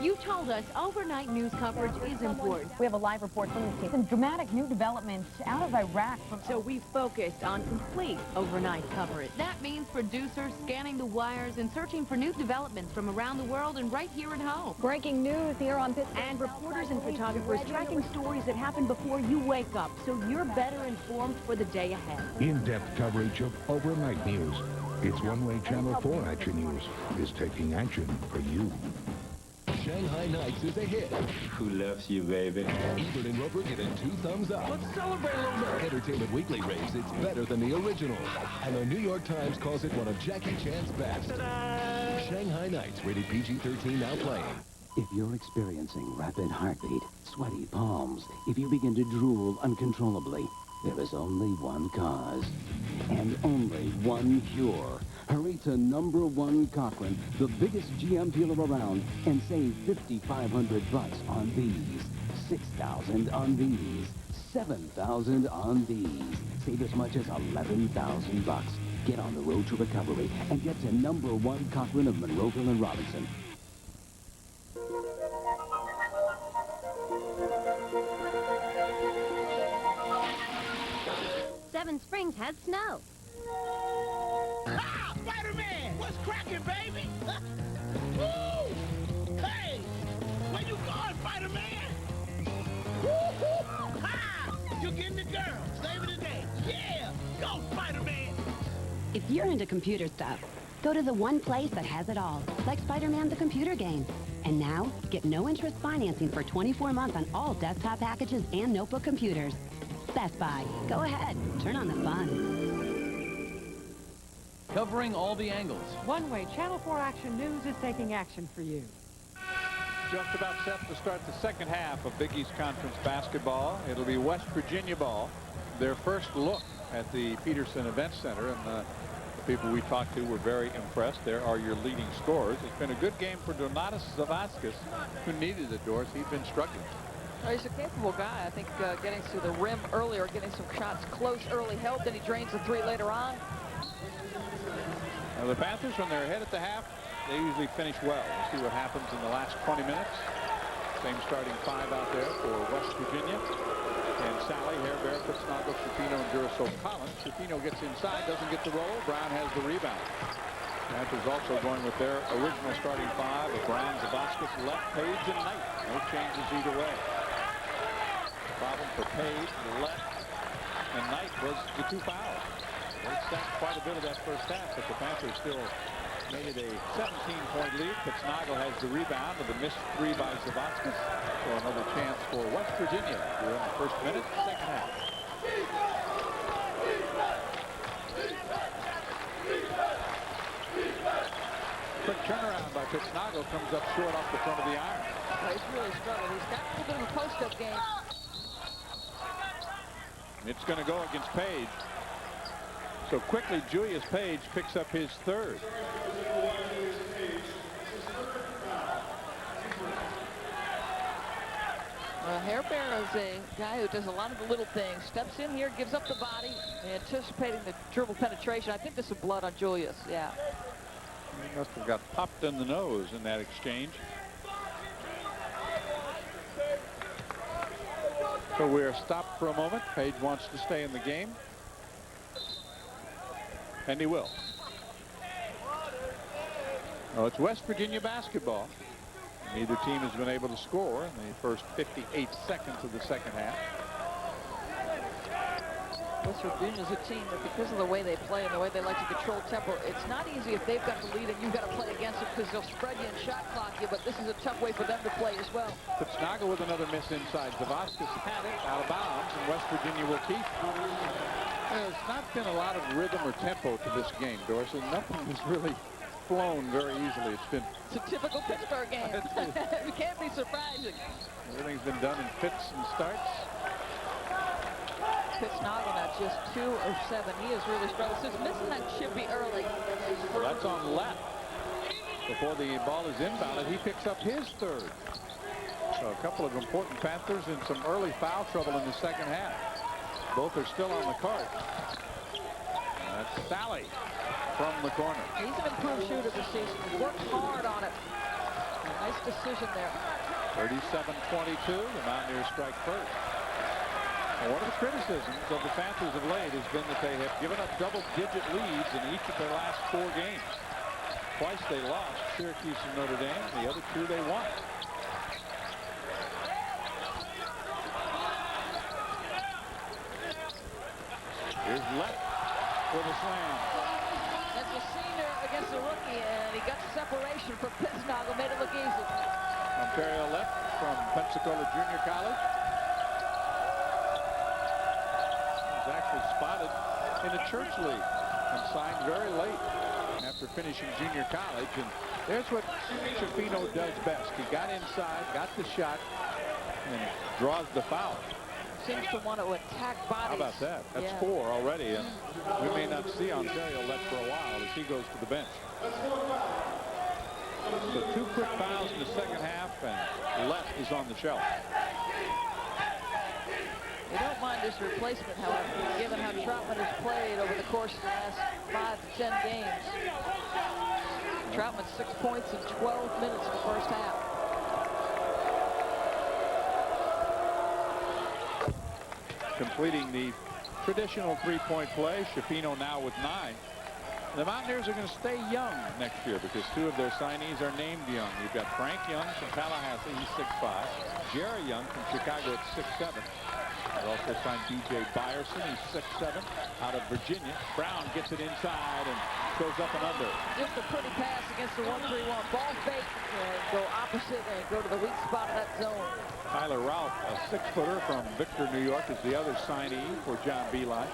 You told us overnight news coverage is important. We have a live report from the team. Some dramatic new developments out of Iraq. So we focused on complete overnight coverage. That means producers scanning the wires and searching for new developments from around the world and right here at home. Breaking news here on Pitt. And reporters and photographers tracking stories that happen before you wake up, so you're better informed for the day ahead. In-depth coverage of overnight news. It's one-way Channel 4 Action News is taking action for you. Shanghai Nights is a hit. Who loves you, baby? Ebert and Roper give it 2 thumbs up. Let's celebrate a little bit. Entertainment Weekly raves it's better than the original. And the New York Times calls it one of Jackie Chan's best. Shanghai Nights, rated PG-13, now playing. If you're experiencing rapid heartbeat, sweaty palms, if you begin to drool uncontrollably, there is only one cause and only one cure. Hurry to #1 Cochrane, the biggest GM dealer around, and save $5,500 on these, $6,000 on these, $7,000 on these. Save as much as $11,000. Get on the road to recovery and get to #1 Cochrane of Monroeville and Robinson. Seven Springs has snow. Ah, Spider-Man! What's cracking, baby? Woo! Hey! Where you going, Spider-Man? Woo-hoo! Ha! You're getting the girl. Saving the day. Yeah! Go, Spider-Man! If you're into computer stuff, go to the one place that has it all, like Spider-Man the computer game. And now, get no-interest financing for 24 months on all desktop packages and notebook computers. Best Buy. Go ahead. Turn on the fun. Covering all the angles. One-way Channel 4 Action News is taking action for you. Just about set to start the second half of Big East Conference basketball. It'll be West Virginia ball. Their first look at the Peterson Event Center, and the people we talked to were very impressed. There are your leading scorers. It's been a good game for Donatas Zavaskis, who needed it, Doris. He'd been struggling. He's a capable guy. I think getting to the rim earlier, getting some shots close early helped, and he drains the 3 later on. Now the Panthers, when they're ahead at the half, they usually finish well. We'll see what happens in the last 20 minutes. Same starting 5 out there for West Virginia. And Sally, Hairbear, Pittsnogle, Shapino, and Duracell Collins. Shapino gets inside, doesn't get the roll. Brown has the rebound. Panthers also going with their original starting 5 of Brown, Zavaskis, left, Page, and Knight. No changes either way. Problem for Page, left, and Knight was the 2 fouls. They stacked quite a bit of that first half, but the Panthers still made it a 17-point lead. Pittsnogle has the rebound with a missed 3 by Zavaskis. So another chance for West Virginia. We're in the first minute, second half. Quick turnaround by Pittsnogle, comes up short off the front of the iron. He's really struggled. He's got a little bit of a post-up game. It's going to go against Page. So quickly, Julius Page picks up his 3rd. Hairbear is a guy who does a lot of the little things. Steps in here, gives up the body, anticipating the dribble penetration. I think there's some blood on Julius. Yeah. He must have got popped in the nose in that exchange. So we're stopped for a moment. Page wants to stay in the game. And he will. Oh, it's West Virginia basketball. Neither team has been able to score in the first 58 seconds of the second half. West Virginia is a team that, because of the way they play and the way they like to control tempo, it's not easy if they've got the lead and you've got to play against them, because they'll spread you and shot clock you, but this is a tough way for them to play as well. Pittsnaga with another miss inside. Zavaskas had it out of bounds, and West Virginia will keep. There's not been a lot of rhythm or tempo to this game, Dorsey. Nothing has really flown very easily. It's a typical Pittsburgh game. It can't be surprising. Everything's been done in fits and starts. Pittsnaga at just 2 of 7. He has really struggled. So he's missing that chippy early. Well, that's on left. Before the ball is inbounded, he picks up his third. So a couple of important Panthers and some early foul trouble in the second half. Both are still on the court. And that's Sally from the corner. He's an improved shooter this season. He works hard on it. Nice decision there. 37-22. The Mountaineers strike first. And one of the criticisms of the Panthers of late has been that they have given up double-digit leads in each of their last 4 games. Twice they lost, Syracuse and Notre Dame. The other 2 they won. Here's left for the slam. That's a senior against a rookie, and he got separation from Pittsnaga, made it look easy. Ontario left from Pensacola Junior College. He was actually spotted in a church league and signed very late after finishing junior college. And there's what Schifino does best. He got inside, got the shot, and draws the foul. Seems to want to attack bodies. How about that? That's 4 already, and we may not see Ontario left for a while as he goes to the bench. So 2 quick fouls in the second half, and left is on the shelf. You don't mind this replacement, however, given how Troutman has played over the course of the last 5 to 10 games. Troutman 6 points in 12 minutes in the first half. Completing the traditional 3-point play. Schifino now with 9. The Mountaineers are going to stay young next year because 2 of their signees are named young. You've got Frank Young from Tallahassee, he's 6'5". Jerry Young from Chicago at 6'7". They also signed B.J. Byerson, he's 6'7", out of Virginia. Brown gets it inside and goes up and under. Just a pretty pass against the 1-3-1. Ball fake and go opposite and go to the weak spot of that zone. Tyler Ralph, a 6-footer from Victor, New York, is the other signee for John Beli.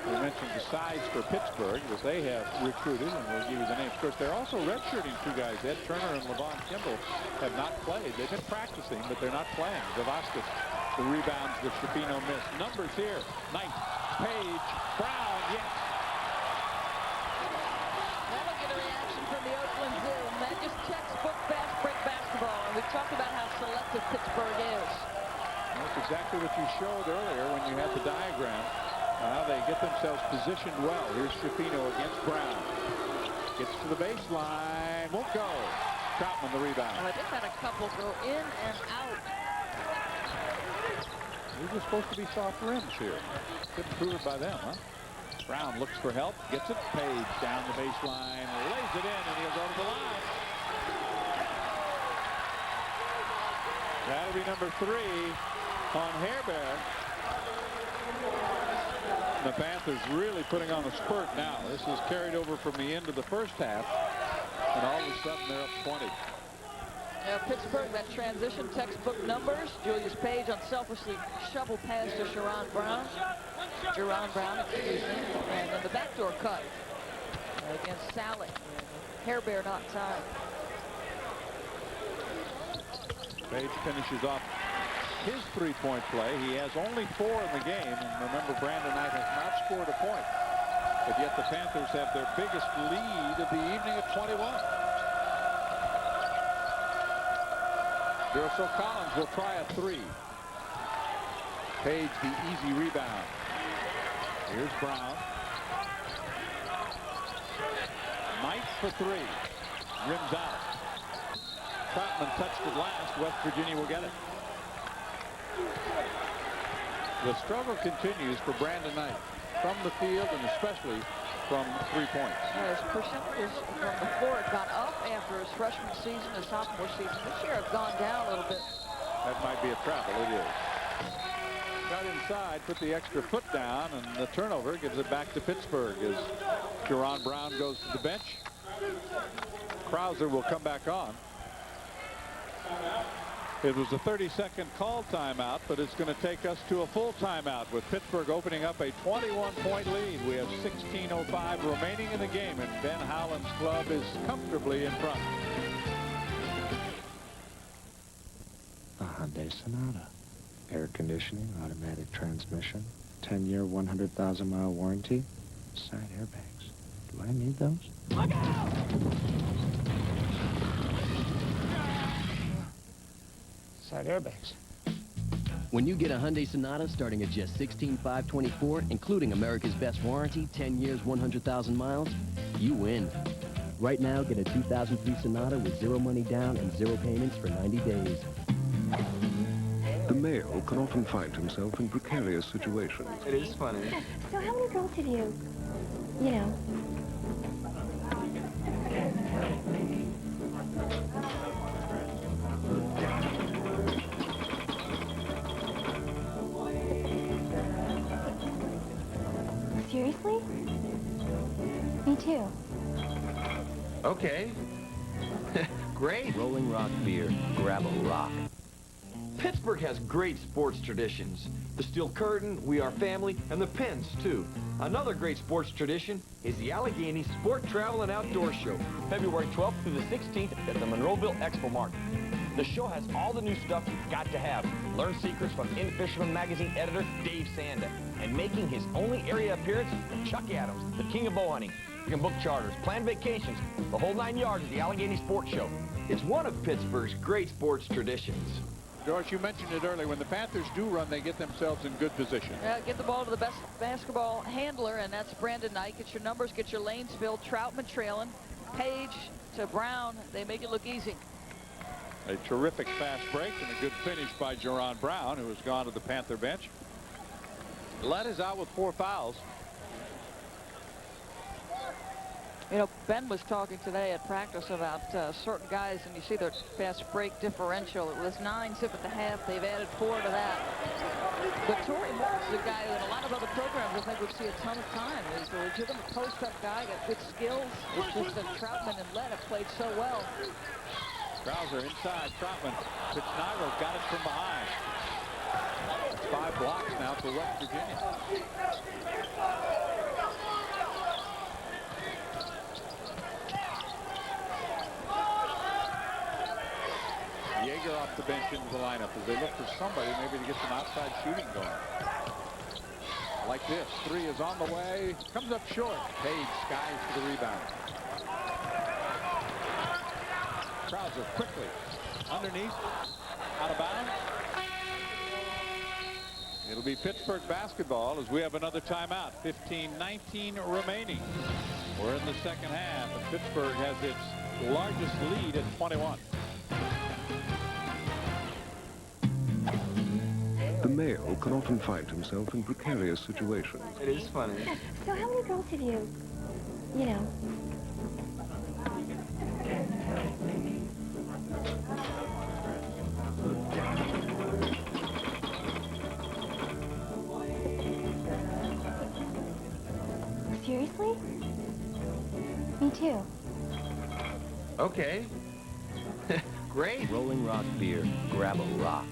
We mentioned the size for Pittsburgh that they have recruited, and we'll give you the names. Of course, they're also redshirting 2 guys. Ed Turner and Levon Kimball have not played. They've been practicing, but they're not playing. Zavaskas, the rebounds that Schifino missed. Numbers here. Knight, Page, Brown, yes. Now look at the reaction from the Oakland Zoo. That just textbook fast break basketball. And we talked about how selective Pittsburgh is. That's exactly what you showed earlier when you had the diagram. How they get themselves positioned well. Here's Schifino against Brown. Gets to the baseline. Won't go. Troutman the rebound. Well, they've had a couple go in and out. These are supposed to be soft rims here. Couldn't prove it by them, huh? Brown looks for help. Gets it. Page down the baseline. Lays it in, and he'll go to the line. That'll be number 3 on Hairbear. The Panthers really putting on a spurt now. This is carried over from the end of the first half, and all of a sudden they're up 20. Now Pittsburgh, that transition, textbook numbers. Julius Page unselfishly shovel pass to Jerron Brown. Excuse me. And then the backdoor cut against Sally. Hairbear not tied. Page finishes off his 3-point play. He has only 4 in the game, and remember, Brandon Knight has not scored a point. But yet the Panthers have their biggest lead of the evening at 21. Durso Collins will try a three. Page the easy rebound. Here's Brown. Knight for three. Rims out. Troutman touched it last. West Virginia will get it. The struggle continues for Brandon Knight from the field and especially from 3 points. His percentages from the floor have gone up after his freshman season, his sophomore season. This year have gone down a little bit. That might be a travel. It is. Got inside, put the extra foot down, and the turnover gives it back to Pittsburgh as Jerron Brown goes to the bench. Krauser will come back on. It was a 30-second call timeout, but it's going to take us to a full timeout with Pittsburgh opening up a 21-point lead. We have 16:05 remaining in the game, and Ben Howland's club is comfortably in front. A Hyundai Sonata. Air conditioning, automatic transmission, 10-year, 100,000-mile warranty, side airbags. Do I need those? Look out! Side airbags. When you get a Hyundai Sonata starting at just $16,524, including America's best warranty, 10 years, 100,000 miles, you win. Right now, get a 2003 Sonata with 0 money down and 0 payments for 90 days. The male can often find himself in precarious situations. It is funny. So how many girls have you know? Seriously? Me too. Okay. Great. Rolling Rock beer. Grab a rock. Pittsburgh has great sports traditions. The Steel Curtain, We Are Family, and the Pens, too. Another great sports tradition is the Allegheny Sport, Travel, and Outdoor Show, February 12th through the 16th at the Monroeville Expo Market. The show has all the new stuff you've got to have. Learn secrets from In Fisherman magazine editor Dave Sanda. And making his only area appearance, Chuck Adams, the king of bow hunting. You can book charters, plan vacations, the whole 9 yards at the Allegheny Sports Show. It's one of Pittsburgh's great sports traditions. George, you mentioned it earlier. When the Panthers do run, they get themselves in good position. Get the ball to the best basketball handler, and that's Brandon Knight. Get your numbers, get your lanes filled. Troutman trailing. Page to Brown. They make it look easy. A terrific fast break and a good finish by Jerron Brown, who has gone to the Panther bench. Lett is out with 4 fouls. You know, Ben was talking today at practice about certain guys, and you see their fast break differential. It was 9-zip at the half. They've added 4 to that. But Torrey Morton's a guy that a lot of other programs I think would see a ton of time. He's a legitimate post-up guy, got good skills. It's just that Troutman and Lett have played so well. Krauser inside. Troutman. Pichniro got it from behind. That's 5 blocks now for West Virginia. Yeager off the bench into the lineup as they look for somebody maybe to get some outside shooting going. Like this. 3 is on the way. Comes up short. Page skies for the rebound. Krauser quickly. Underneath. Out of bounds. It'll be Pittsburgh basketball as we have another timeout. 15-19 remaining. We're in the second half, and Pittsburgh has its largest lead at 21. The male can often find himself in precarious situations. It is funny. So how many girls have you know? Seriously? Me too. Okay. Great. Rolling Rock beer. Grab a rock.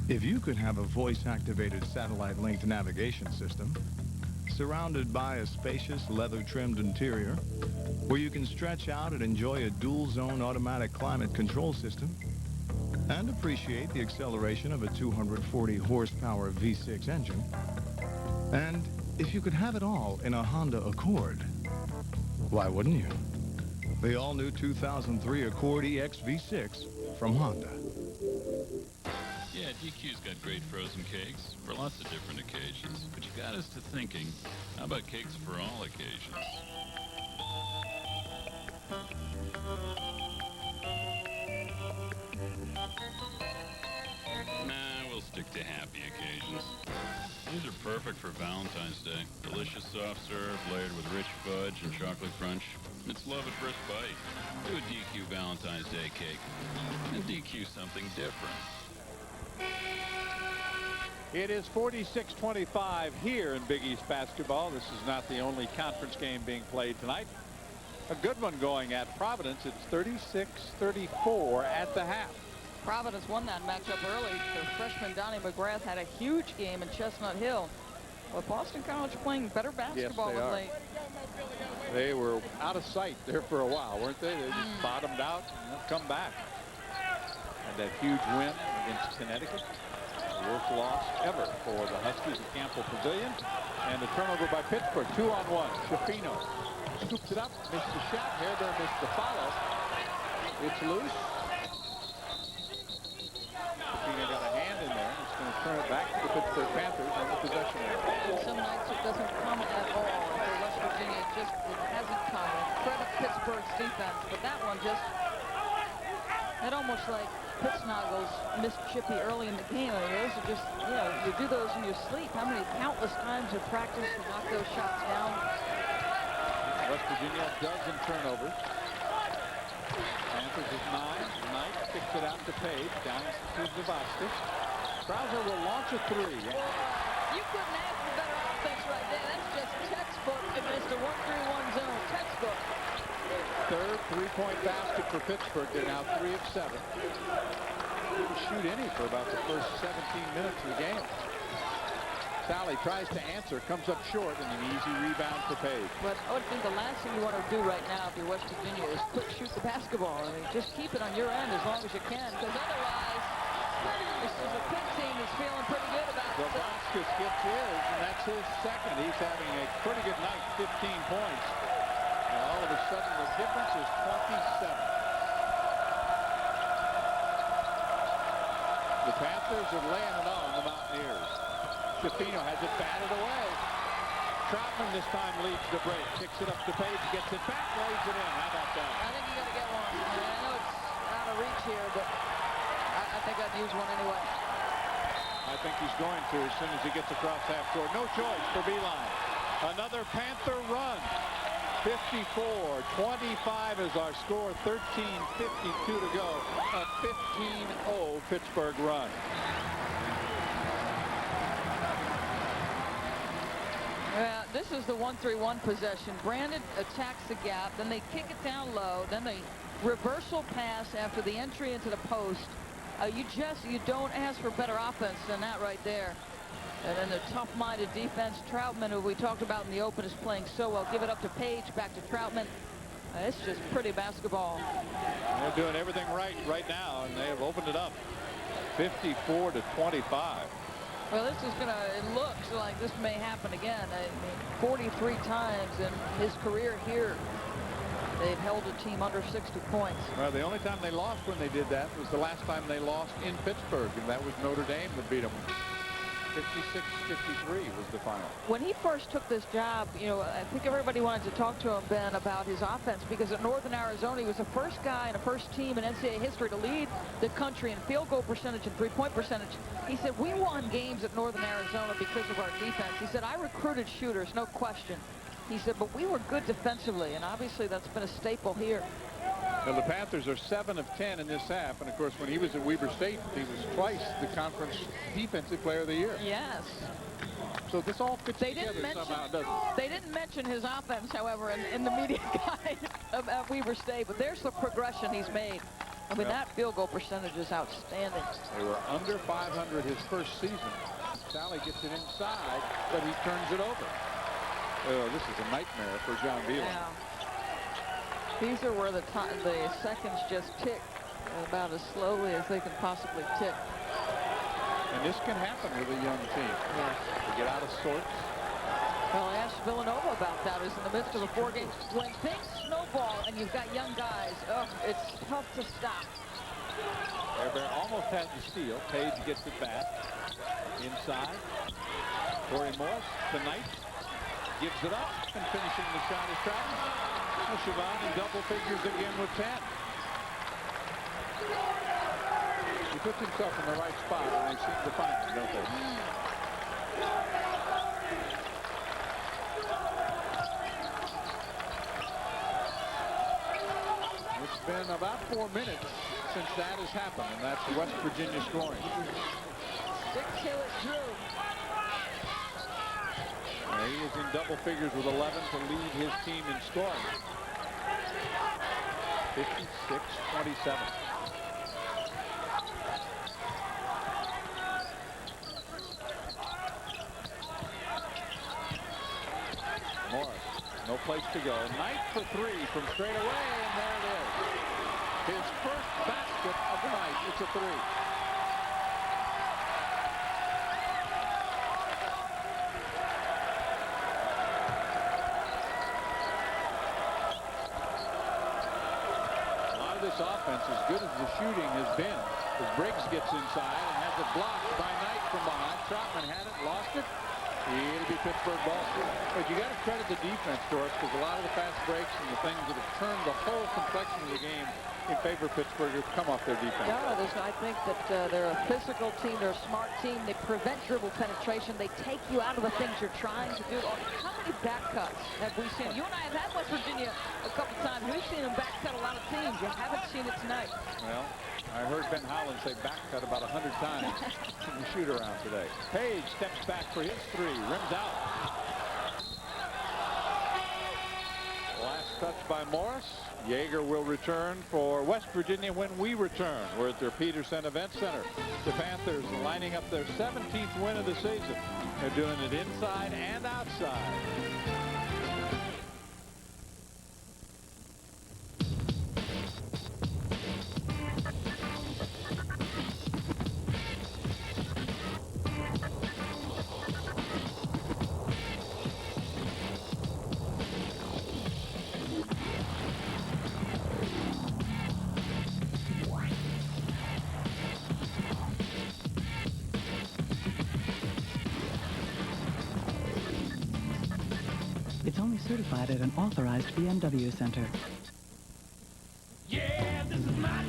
If you could have a voice-activated satellite-linked navigation system surrounded by a spacious leather-trimmed interior where you can stretch out and enjoy a dual-zone automatic climate control system and appreciate the acceleration of a 240 horsepower V6 engine, and if you could have it all in a Honda Accord, why wouldn't you? The all-new 2003 Accord EX V6 from Honda. DQ's got great frozen cakes for lots of different occasions. But you got us to thinking, how about cakes for all occasions? Nah, we'll stick to happy occasions. These are perfect for Valentine's Day. Delicious soft serve layered with rich fudge and chocolate crunch. It's love at first bite. Do a DQ Valentine's Day cake. And DQ something different. It is 46-25 here in Big East basketball. This is not the only conference game being played tonight. A good one going at Providence. It's 36-34 at the half. Providence won that matchup early. The freshman Donnie McGrath had a huge game in Chestnut Hill. But Boston College playing better basketball of late. They were out of sight there for a while, weren't they? They just bottomed out and then come back. And that huge win against Connecticut. The worst loss ever for the Huskies at Campbell Pavilion. And a turnover by Pittsburgh. 2-on-1. Shafino scoops it up, missed the shot. Hairburn missed the follow. It's loose. Shafino got a hand in there. It's going to turn it back to the Pittsburgh Panthers on the possession area. Some nights it doesn't come at all. For West Virginia, it hasn't come. Credit Pittsburgh's defense, but that one just, it almost like Pittsnoggles missed Chippy early in the game. I mean, those are just, you know, you do those in your sleep. How many countless times in practice to knock those shots down? West Virginia a dozen turnovers. Panthers is 9. Knight kicks it out to Page. Down to Zavostic. Krauser will launch a three. You couldn't ask for better offense right there. That's just textbook against a 1-3-1 zone. Textbook. Third three-point basket for Pittsburgh. They're now 3 of 7. Didn't shoot any for about the first 17 minutes of the game. Sally tries to answer, comes up short, and an easy rebound for Page. But I would think the last thing you want to do right now if you're West Virginia is quick shoot the basketball. I mean, just keep it on your end as long as you can, because otherwise, this is a Pitt team that's feeling pretty good about it. Zavostic gets his, and that's his second. He's having a pretty good night, 15 points. And all of a sudden, the difference is 27. The Panthers are laying it on the Mountaineers. Shafino has it batted away. Troutman this time leads the break. Kicks it up to Page, gets it back, lays it in. How about that? I think you got to get one. I mean, I know it's out of reach here, but I think I'd use one anyway. I think he's going to as soon as he gets across half court. No choice for Beeline. Another Panther run. 54-25 is our score. 13:52 to go. A 15-0 Pittsburgh run. This is the 1-3-1 possession. Brandon attacks the gap, then they kick it down low, then they reversal pass after the entry into the post. You don't ask for better offense than that right there. And then the tough-minded defense. Troutman, who we talked about in the open, is playing so well. Give it up to Page, back to Troutman. It's just pretty basketball. They're doing everything right now, and they have opened it up. 54-25. Well, this is it looks like this may happen again. I mean, 43 times in his career here, they've held a team under 60 points. Well, the only time they lost when they did that was the last time they lost in Pittsburgh, and that was Notre Dame that beat them. 56-53 was the final. When he first took this job, you know, I think everybody wanted to talk to him, Ben, about his offense, because at Northern Arizona, he was the first guy in a first team in NCAA history to lead the country in field goal percentage and three-point percentage. He said, we won games at Northern Arizona because of our defense. He said, I recruited shooters, no question. He said, but we were good defensively, and obviously that's been a staple here. Well, the Panthers are 7 of 10 in this half, and of course, when he was at Weber State, he was twice the conference defensive player of the year. Yes. So this all fits together somehow, doesn't it? They didn't mention his offense, however, in the media guide at Weber State, but there's the progression he's made. I mean, that field goal percentage is outstanding. They were under 500 his first season. Sally gets it inside, but he turns it over. Oh, this is a nightmare for John Beal. Yeah. These are where the seconds just tick about as slowly as they can possibly tick. And this can happen with a young team. Yes. To get out of sorts. Well, I asked Villanova about that. It's in the midst of a 4-game. When things snowball and you've got young guys, it's tough to stop. Bear almost has the steal. Page gets it back. Inside. Corey Morris tonight gives it up, and finishing the shot is Troutman. Well, Siobhan in double figures again with 10. He puts himself in the right spot, and they seem to find him, don't they? It's been about 4 minutes since that has happened, and that's West Virginia scoring. 6 till it's Drew. He is in double figures with 11 to lead his team in scoring. 56-27. Morris, no place to go. Knight for 3 from straight away, and there it is. His first basket of the night. It's a 3. This offense, as good as the shooting has been, as Briggs gets inside and has it blocked by Knight from behind. Troutman had it, lost it. It'll be Pittsburgh ball. But you got to credit the defense for us, because a lot of the fast breaks and the things that have turned the whole complexion of the game in favor of Pittsburgh have come off their defense. Yeah, I think that they're a physical team. They're a smart team. They prevent dribble penetration. They take you out of the things you're trying to do. How many back cuts have we seen? You and I have had West Virginia a couple times. We've seen them back cut a lot of teams. You haven't seen it tonight. Well, I heard Ben Howland say back cut about 100 times in the shoot around today. Page steps back for his 3, rims out. Last touch by Morris. Yeager will return for West Virginia when we return. We're at their Peterson Event Center. The Panthers lining up their 17th win of the season. They're doing it inside and outside. It's only certified at an authorized BMW center. Yeah, this is my town.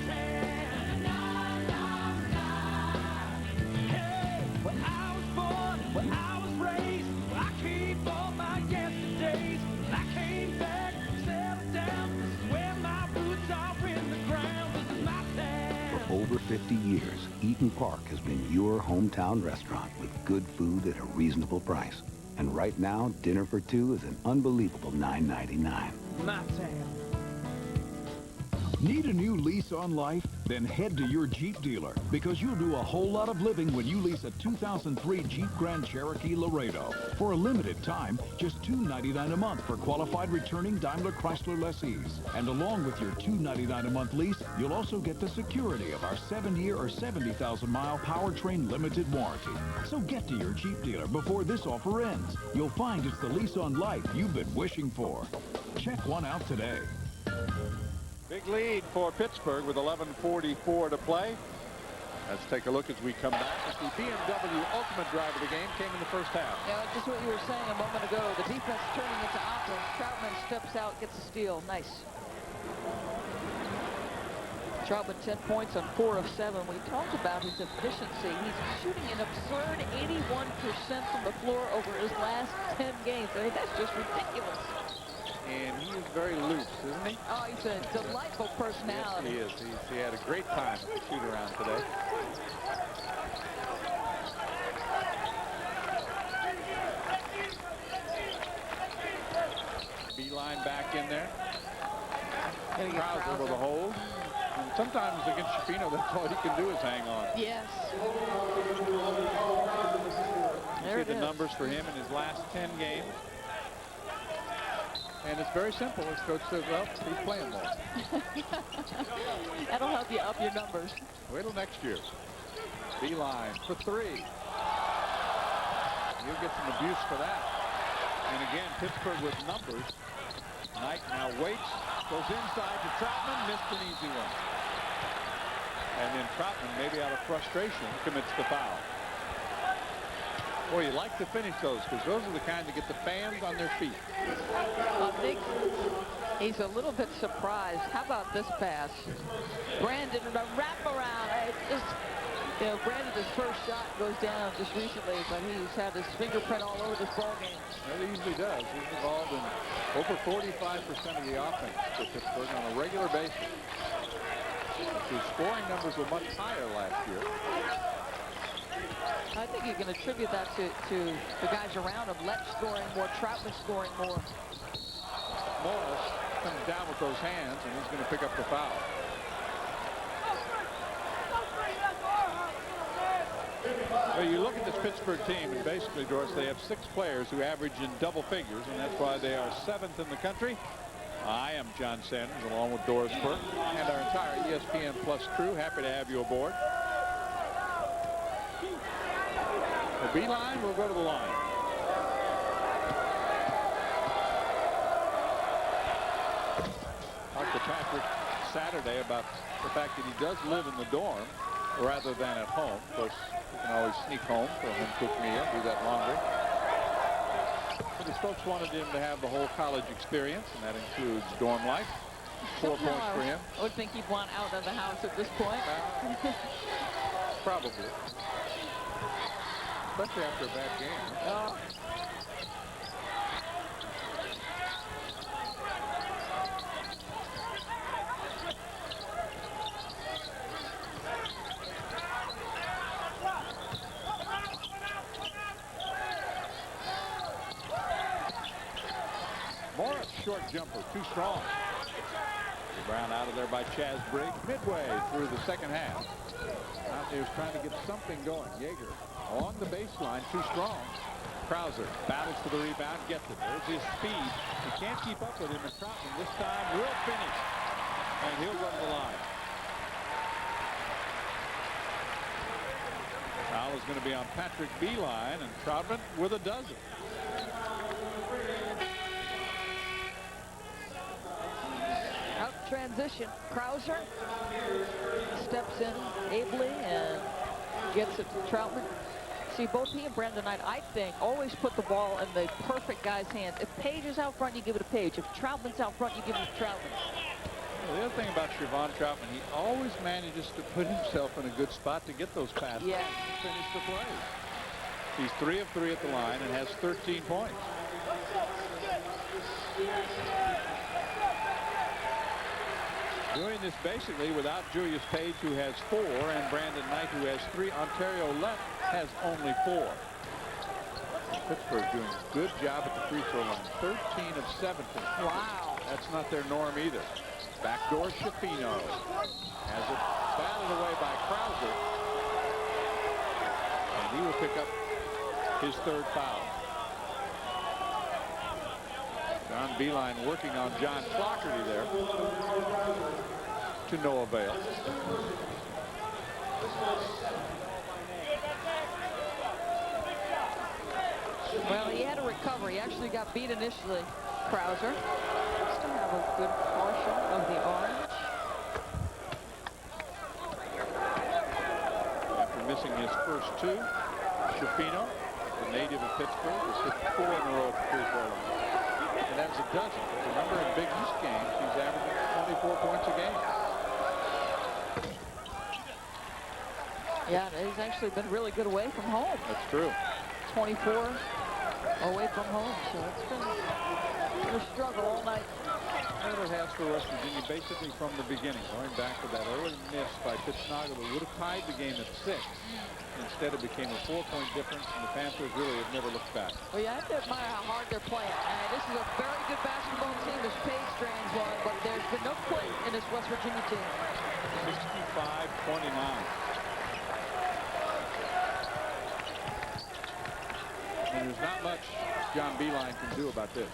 Hey, where I was born, where I was raised, where I keep all my yesterdays. When I came back, settled down, this is where my roots are in the ground. This is my town. For over 50 years, Eaton Park has been your hometown restaurant with good food at a reasonable price. And right now, dinner for 2 is an unbelievable $9.99. My town. Need a new lease on life? Then head to your Jeep dealer, because you'll do a whole lot of living when you lease a 2003 Jeep Grand Cherokee Laredo. For a limited time, just $299 a month for qualified returning Daimler Chrysler lessees. And along with your $299 a month lease, you'll also get the security of our 7-year or 70,000-mile powertrain limited warranty. So get to your Jeep dealer before this offer ends. You'll find it's the lease on life you've been wishing for. Check one out today. Big lead for Pittsburgh with 11:44 to play. Let's take a look as we come back. The BMW ultimate drive of the game came in the first half. Yeah, just what you were saying a moment ago. The defense turning into offense. Troutman steps out, gets a steal. Nice. Troutman 10 points on 4 of 7. We talked about his efficiency. He's shooting an absurd 81% from the floor over his last 10 games. I mean, that's just ridiculous. And he is very loose, isn't he? Oh, he's a delightful personality. Yes, he is. He had a great time at the shoot-around today. Beeline back in there. Krauser with a hold. And sometimes against Shapino, that's all he can do is hang on. Yes. You see the numbers for him in his last 10 games. And it's very simple. His coach says, well, he's playing more. That'll help you up your numbers. Wait till next year. Beeline for 3. You'll get some abuse for that. And again, Pittsburgh with numbers. Knight now waits, goes inside to Troutman, missed an easy one. And then Troutman, maybe out of frustration, commits the foul. Boy, you like to finish those because those are the kind that get the fans on their feet. I think he's a little bit surprised. How about this pass? Brandon, a wraparound. You know, Brandon, his first shot goes down just recently, but he's had his fingerprint all over this ball game. Well, he usually does. He's involved in over 45% of the offense for Pittsburgh on a regular basis. His scoring numbers were much higher last year. I think you can attribute that to the guys around him. Letch scoring more, Troutman scoring more. Morris comes down with those hands, and he's going to pick up the foul. Well, you look at this Pittsburgh team, and basically, Doris, they have 6 players who average in double figures, and that's why they are 7th in the country. I am John Sanders, along with Doris Burke and our entire ESPN Plus crew. Happy to have you aboard. The Beeline will go to the line. Talked to Patrick Saturday about the fact that he does live in the dorm rather than at home. Of course, you can always sneak home for a home-cooked meal, do that laundry. But his folks wanted him to have the whole college experience, and that includes dorm life. 4 points for him. I would think he'd want out of the house at this point. Probably. Especially after a bad game. Oh. Morris, short jumper, too strong. Brown out of there by Chaz Briggs midway through the second half. Mountaineers trying to get something going. Yeager on the baseline, too strong. Krauser battles for the rebound, gets it. There's his speed. He can't keep up with him, and Troutman this time will finish. And he'll go to the line. Foul is going to be on Patrick Beeline, and Troutman with a dozen. Out transition. Krauser steps in ably and gets it to Troutman. See, both he and Brandon Knight, I think, always put the ball in the perfect guy's hands. If Page is out front, you give it to Page. If Troutman's out front, you give it to Troutman. Well, the other thing about Siobhan Troutman, he always manages to put himself in a good spot to get those passes and finish the play. He's 3 of 3 at the line and has 13 points. Doing this basically without Julius Page, who has 4, and Brandon Knight, who has 3. Ontario Lett has only 4. Pittsburgh doing a good job at the free throw line. 13 of 17. Wow. That's not their norm either. Backdoor Shafino has it batted away by Krauser. And he will pick up his 3rd foul. John Beeline working on John Flaherty there to no avail. Well, he had a recovery. He actually got beat initially, Krauser. Still have a good portion of the orange. After missing his first 2, Shafino, the native of Pittsburgh, has hit 4 in a row at the free throw line. And that's a dozen. Remember, in Big East games, he's averaging 24 points a game. Yeah, he's actually been really good away from home. That's true. 24 away from home, so it's been a struggle all night. And it has for West Virginia basically from the beginning, going back to that early miss by Pittsnogle that would have tied the game at 6. Instead, it became a 4-point difference, and the Panthers really have never looked back. Well, you have to admire how hard they're playing. This is a very good basketball team. This Page strands one, but there's been no quit in this West Virginia team. 65-29. And there's not much John Beeline can do about this.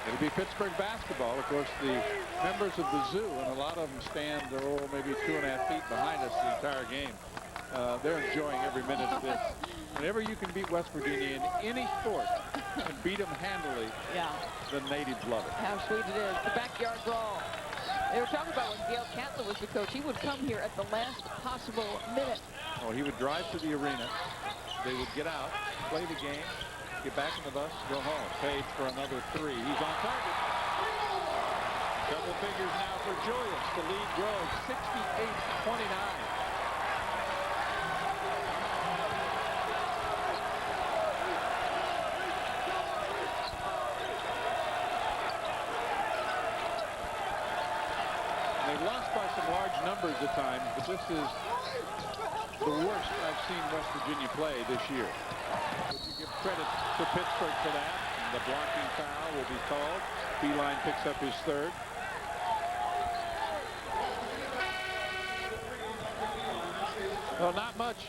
It'll be Pittsburgh basketball. Of course, the members of the zoo, and a lot of them stand, maybe 2.5 feet behind us the entire game. They're enjoying every minute of this. Whenever you can beat West Virginia in any sport and beat them handily, the natives love it. How sweet it is. The backyard brawl. They were talking about when Gail Catlett was the coach. He would come here at the last possible minute. Oh, he would drive to the arena. They would get out, play the game, get back in the bus, go home. Page for another 3. He's on target. Double figures now for Julius. The lead grows 68-29. They've lost by some large numbers at times, but this is the worst I've seen West Virginia play this year. But you give credit to Pittsburgh for that. The blocking foul will be called. Beeline picks up his 3rd. Well, not much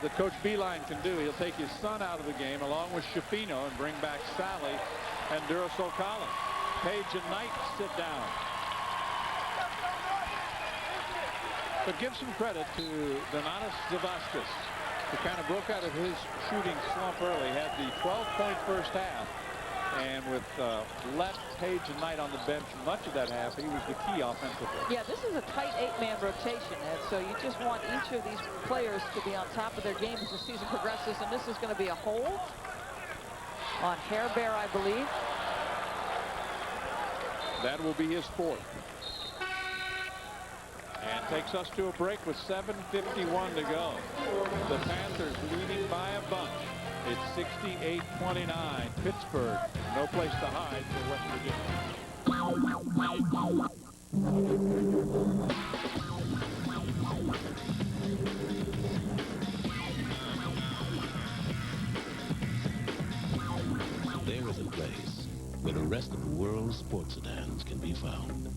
that Coach Beeline can do. He'll take his son out of the game along with Shafino and bring back Sally and Duracell Collins. Page and Knight sit down. But give some credit to Donatas Zavaskas, who kind of broke out of his shooting slump early, had the 12-point first half, and with left Page and Knight on the bench much of that half, he was the key offensively. Yeah, this is a tight 8-man rotation, Ed, so you just want each of these players to be on top of their game as the season progresses, and this is going to be a hold on Hairbear, I believe. That will be his 4th. And takes us to a break with 7:51 to go. The Panthers leading by a bunch. It's 68-29. Pittsburgh, no place to hide for West Virginia. There is a place where the rest of the world's sports sedans can be found.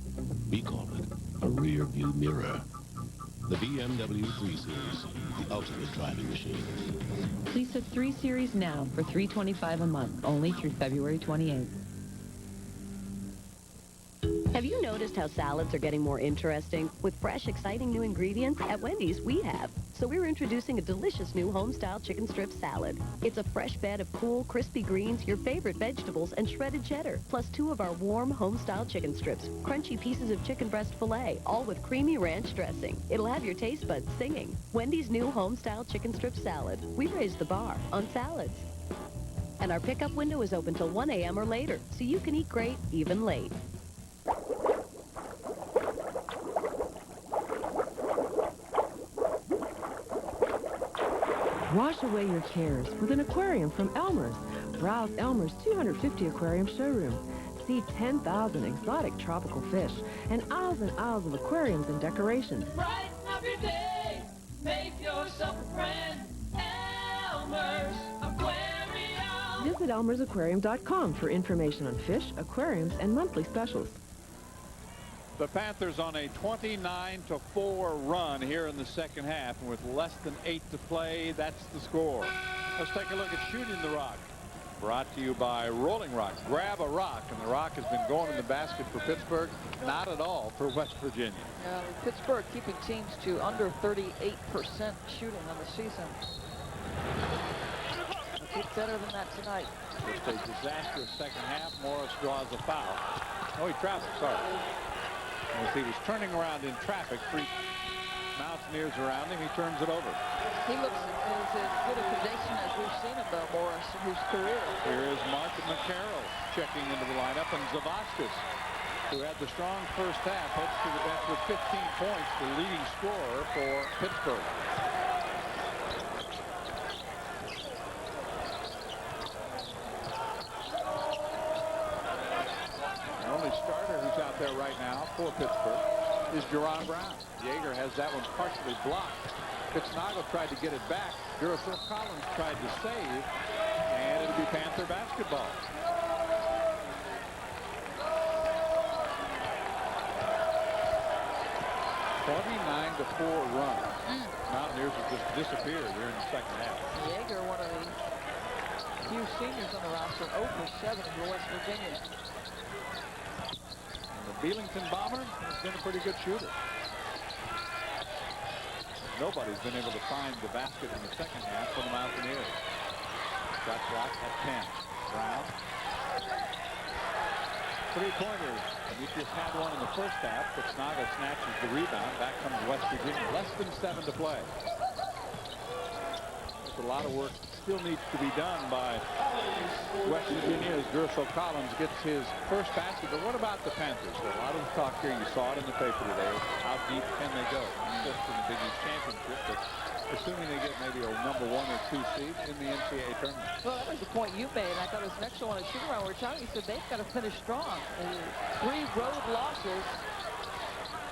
We call it a rear view mirror. The BMW 3 Series, the ultimate driving machine. Lease a 3 Series now for $325 a month, only through February 28th. Have you noticed how salads are getting more interesting? With fresh, exciting new ingredients, at Wendy's we have. So we're introducing a delicious new home-style chicken strip salad. It's a fresh bed of cool, crispy greens, your favorite vegetables, and shredded cheddar, plus 2 of our warm home-style chicken strips, crunchy pieces of chicken breast filet, all with creamy ranch dressing. It'll have your taste buds singing. Wendy's new home-style chicken strip salad. We've raised the bar on salads. And our pickup window is open till 1 a.m. or later, so you can eat great even late. Wash away your cares with an aquarium from Elmer's. Browse Elmer's 250 aquarium showroom. See 10,000 exotic tropical fish and aisles of aquariums and decorations. Brighten up your day. Make yourself a friend. Elmer's Aquarium. Visit elmersaquarium.com for information on fish, aquariums, and monthly specials. The Panthers on a 29-4 run here in the second half, and with less than 8 to play, that's the score. Let's take a look at Shooting the Rock. Brought to you by Rolling Rock. Grab a rock, and the rock has been going in the basket for Pittsburgh, not at all for West Virginia. Pittsburgh keeping teams to under 38% shooting on the season. They'll keep better than that tonight. Just a disastrous second half. Morris draws a foul. Oh, he traveled, sorry. As he was turning around in traffic, 3 Mountaineers around him, he turns it over. He looks as good a condition as we've seen him, though, Morris, in his career. Here is Mark McCarroll checking into the lineup, and Zavaskas, who had the strong first half, heads to the bench with 15 points, the leading scorer for Pittsburgh. The only starter who's out there right now for Pittsburgh is Jerron Brown. Yeager has that one partially blocked. Fitznagle tried to get it back. Duracell Collins tried to save, and it'll be Panther basketball. (29-4) run. Mountaineers have just disappeared here in the second half. Yeager, one of the few seniors on the roster, 0 for 7 for West Virginia. The Belington Bomber has been a pretty good shooter. Nobody's been able to find the basket in the second half for the Mountaineers. Shot clock at 10. Brown. three-pointers. You just had one in the first half, but Snaga snatches the rebound. Back comes West Virginia. Less than 7 to play. There's a lot of work still needs to be done by West Virginia as Durso Collins gets his first basket. But what about the Panthers? A lot of the talk here, you saw it in the paper today. How deep can they go? Not just in the Big East Championship, but assuming they get maybe a number 1 or 2 seed in the NCAA tournament. Well, that was the point you made. I thought it was an excellent one at shoot-around. We were talking, you said they've got to finish strong. 3 road losses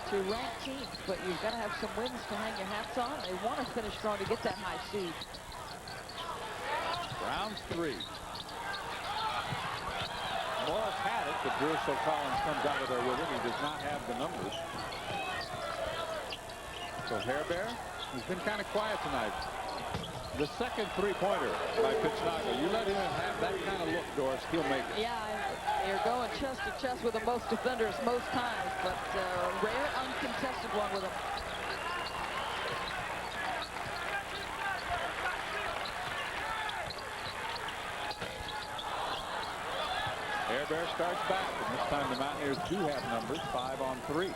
to ranked teams, but you've got to have some wins to hang your hats on. They want to finish strong to get that high seed. Round 3. Morris had it, but Durso Collins comes out of there with it. He does not have the numbers. So Hairbear, he's been kind of quiet tonight. The second three-pointer by Pitsnaga. You let him have that kind of look, Doris, he'll make it. Yeah, you're going chest to chest with the most defenders most times, but rare uncontested one with him. Hairbear starts back, and this time the Mountaineers do have numbers, 5 on 3.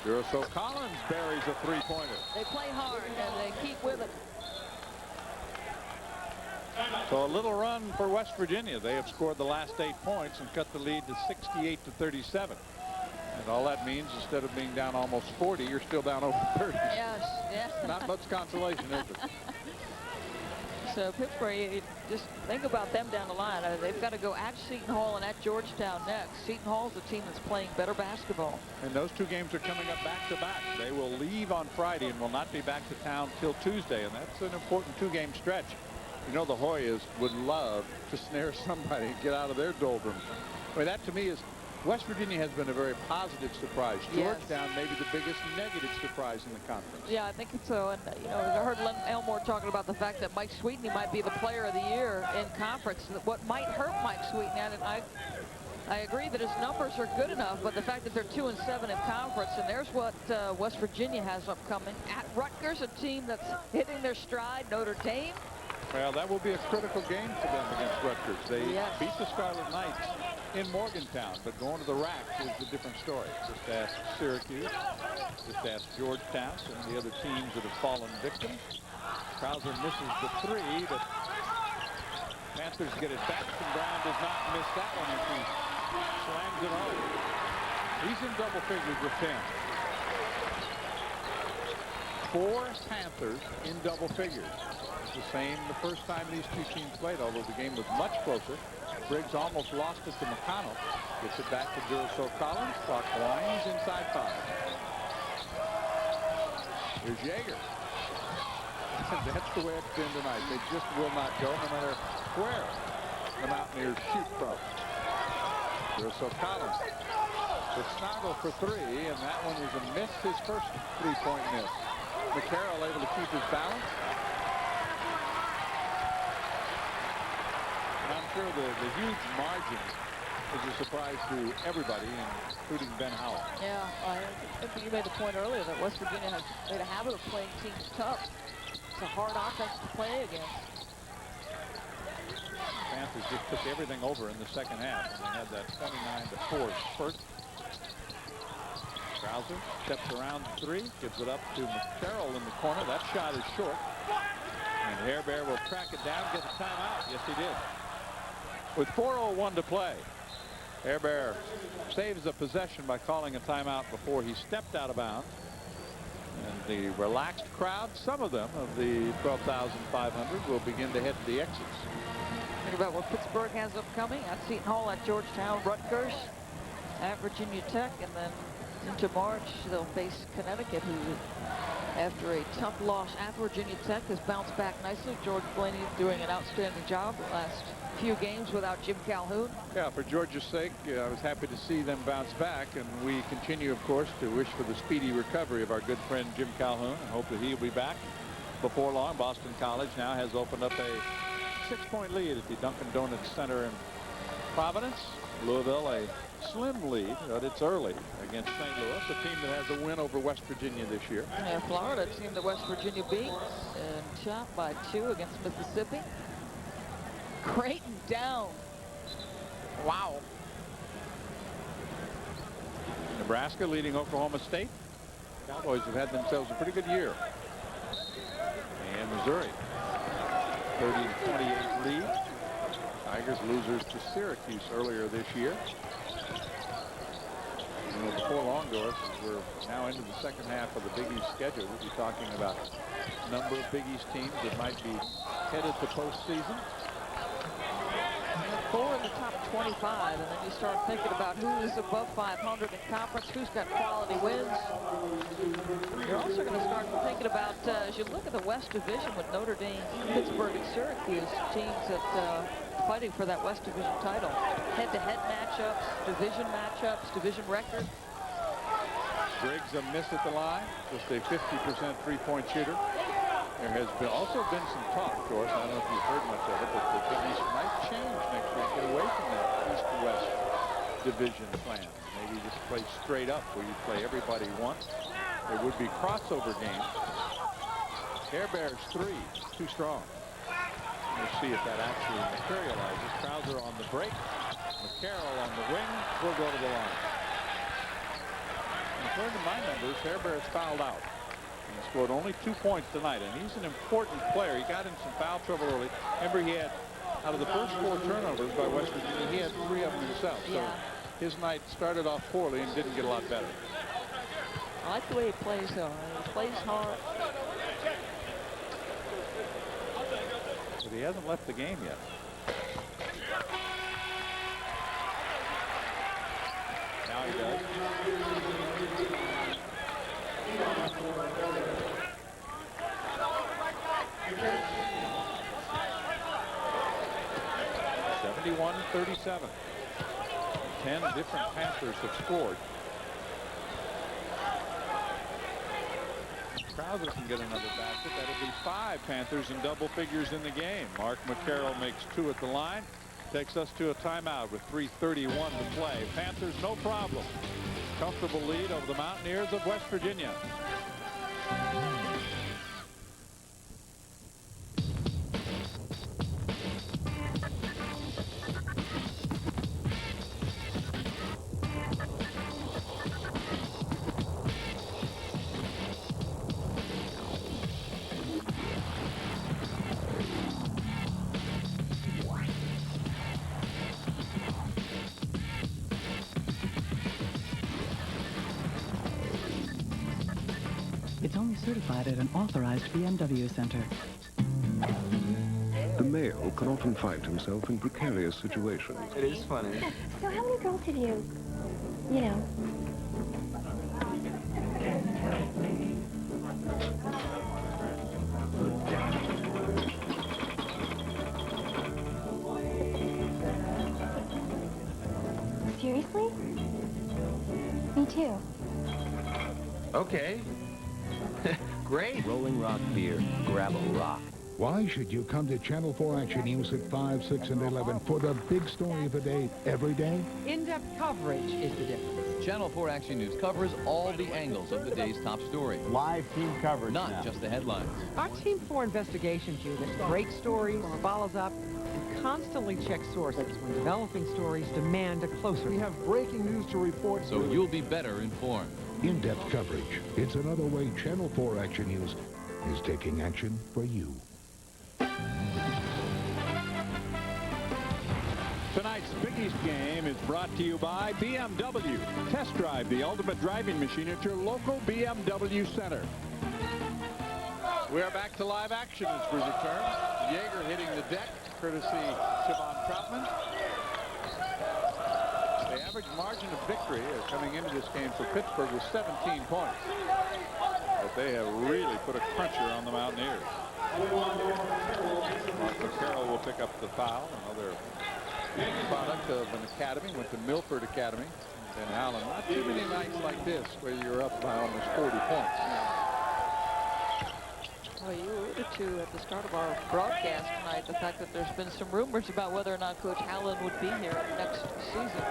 Durso Collins buries a three-pointer. They play hard, and they keep with it. So a little run for West Virginia. They have scored the last 8 points and cut the lead to 68 to 37. And all that means, instead of being down almost 40, you're still down over 30. Yes, yes. Not much consolation, is it? So Pittsburgh, you just think about them down the line. They've got to go at Seton Hall and at Georgetown next. Seton Hall's a team that's playing better basketball. And those 2 games are coming up back-to-back. They will leave on Friday and will not be back to town till Tuesday, and that's an important 2-game stretch. You know, the Hoyas would love to snare somebody and get out of their doldrums. I mean, that to me is, West Virginia has been a very positive surprise. Georgetown maybe the biggest negative surprise in the conference. Yeah, I think so. And, you know, I heard Len Elmore talking about the fact that Mike Sweetney might be the player of the year in conference. What might hurt Mike Sweetney, and I agree that his numbers are good enough, but the fact that they're 2-7 in conference, and there's what West Virginia has upcoming. At Rutgers, a team that's hitting their stride, Notre Dame. Well, that will be a critical game for them against Rutgers. They beat the Scarlet Knights in Morgantown, but going to the rack is a different story. Just ask Syracuse, just ask Georgetown, and the other teams that have fallen victim. Krauser misses the 3, but Panthers get it back, and Brown does not miss that one as he slams it home. He's in double figures with 10. 4 Panthers in double figures. The same the first time these 2 teams played, although the game was much closer. Briggs almost lost it to McConnell. Gets it back to Durso Collins. Clock winds inside 5. Here's Yeager. That's the way it's been tonight. They just will not go no matter where the Mountaineers shoot from. Durso Collins. It's Snoggle for 3, and that one was a miss, his first 3-point miss. McCarroll able to keep his balance. I'm sure the huge margin is a surprise to everybody, including Ben Howell. Yeah, I think you made the point earlier that West Virginia has made a habit of playing teams tough. It's a hard offense to play against. Panthers just took everything over in the second half, and they had that 29-4 spurt. Krauser steps around 3, gives it up to McCarroll in the corner. That shot is short. And Hairbear will track it down, get a timeout. Yes, he did. With 4:01 to play, Hairbear saves a possession by calling a timeout before he stepped out of bounds. And the relaxed crowd, some of them of the 12,500, will begin to head to the exits. Think about what Pittsburgh has upcoming at Seton Hall, at Georgetown, Rutgers, at Virginia Tech, and then into March they'll face Connecticut, who after a tough loss at Virginia Tech has bounced back nicely. George Blaney doing an outstanding job the last few games without Jim Calhoun. Yeah, for Georgia's sake, I was happy to see them bounce back, and we continue, of course, to wish for the speedy recovery of our good friend Jim Calhoun and hope that he'll be back before long. Boston College now has opened up a 6-point lead at the Dunkin' Donuts Center in Providence. Louisville a slim lead, but it's early against St. Louis, a team that has a win over West Virginia this year. Yeah, Florida, a team that West Virginia beat and chopped by 2 against Mississippi. Creighton down. Wow. Nebraska leading Oklahoma State. Cowboys have had themselves a pretty good year. And Missouri, 30-28 lead. Tigers losers to Syracuse earlier this year. You know, before long, Doris, as we're now into the second half of the Big East schedule, we'll be talking about a number of Big East teams that might be headed to postseason. 4 in the top 25, and then you start thinking about who is above 500 in conference, who's got quality wins. You're also going to start thinking about, as you look at the West Division with Notre Dame, Pittsburgh, and Syracuse, teams that fighting for that West Division title. Head-to-head matchups, division record. Briggs a miss at the line, just a 50% three-point shooter. There has also been some talk, of course, I don't know if you've heard much of it, but the Big East might change next week, get away from that East-West division plan. Maybe just play straight up where you play everybody once. There would be crossover games. Care Bears 3, too strong. We'll see if that actually materializes. Krauser on the break. McCarroll on the wing will go to the line. And according to my numbers, Care Bears fouled out. He scored only 2 points tonight, and he's an important player. He got in some foul trouble early. Remember, he had, out of the first 4 turnovers by West Virginia, he had 3 of them himself. So his night started off poorly and didn't get a lot better. I like the way he plays, though. He plays hard. But he hasn't left the game yet. Now he does. (71-37). 10 different Panthers have scored. Krauser can get another basket. That'll be 5 Panthers in double figures in the game. Mark McCarroll makes 2 at the line. Takes us to a timeout with 3:31 to play. Panthers, no problem. Comfortable lead over the Mountaineers of West Virginia. It's only certified at an authorized BMW center. The male can often find himself in precarious situations. It is funny. So how many girls have you know? Seriously? Me too. Okay. Great. Rolling Rock beer. Grab a rock. Why should you come to Channel 4 Action News at 5, 6, and 11 for the big story of the day every day? In-depth coverage is the difference. Channel 4 Action News covers all the angles of the day's top story. Live team coverage Not now. just the headlines. Our Team 4 investigations unit breaks stories, follows up, and constantly checks sources when developing stories demand a closer. We have breaking news to report. So you'll be better informed. In-depth coverage. It's another way Channel 4 Action News is taking action for you. Tonight's Big East game is brought to you by BMW. Test drive the ultimate driving machine at your local BMW center. We are back to live action as we return. Yeager hitting the deck, courtesy Siobhan Troutman. The average margin of victory coming into this game for Pittsburgh was 17 points. But they have really put a cruncher on the Mountaineers. Mark McCarroll will pick up the foul. Another product of an academy. Went to Milford Academy. And Allen, not too many nights like this where you're up by almost 40 points. Well, you alluded to at the start of our broadcast tonight the fact that there's been some rumors about whether or not Coach Allen would be here next season.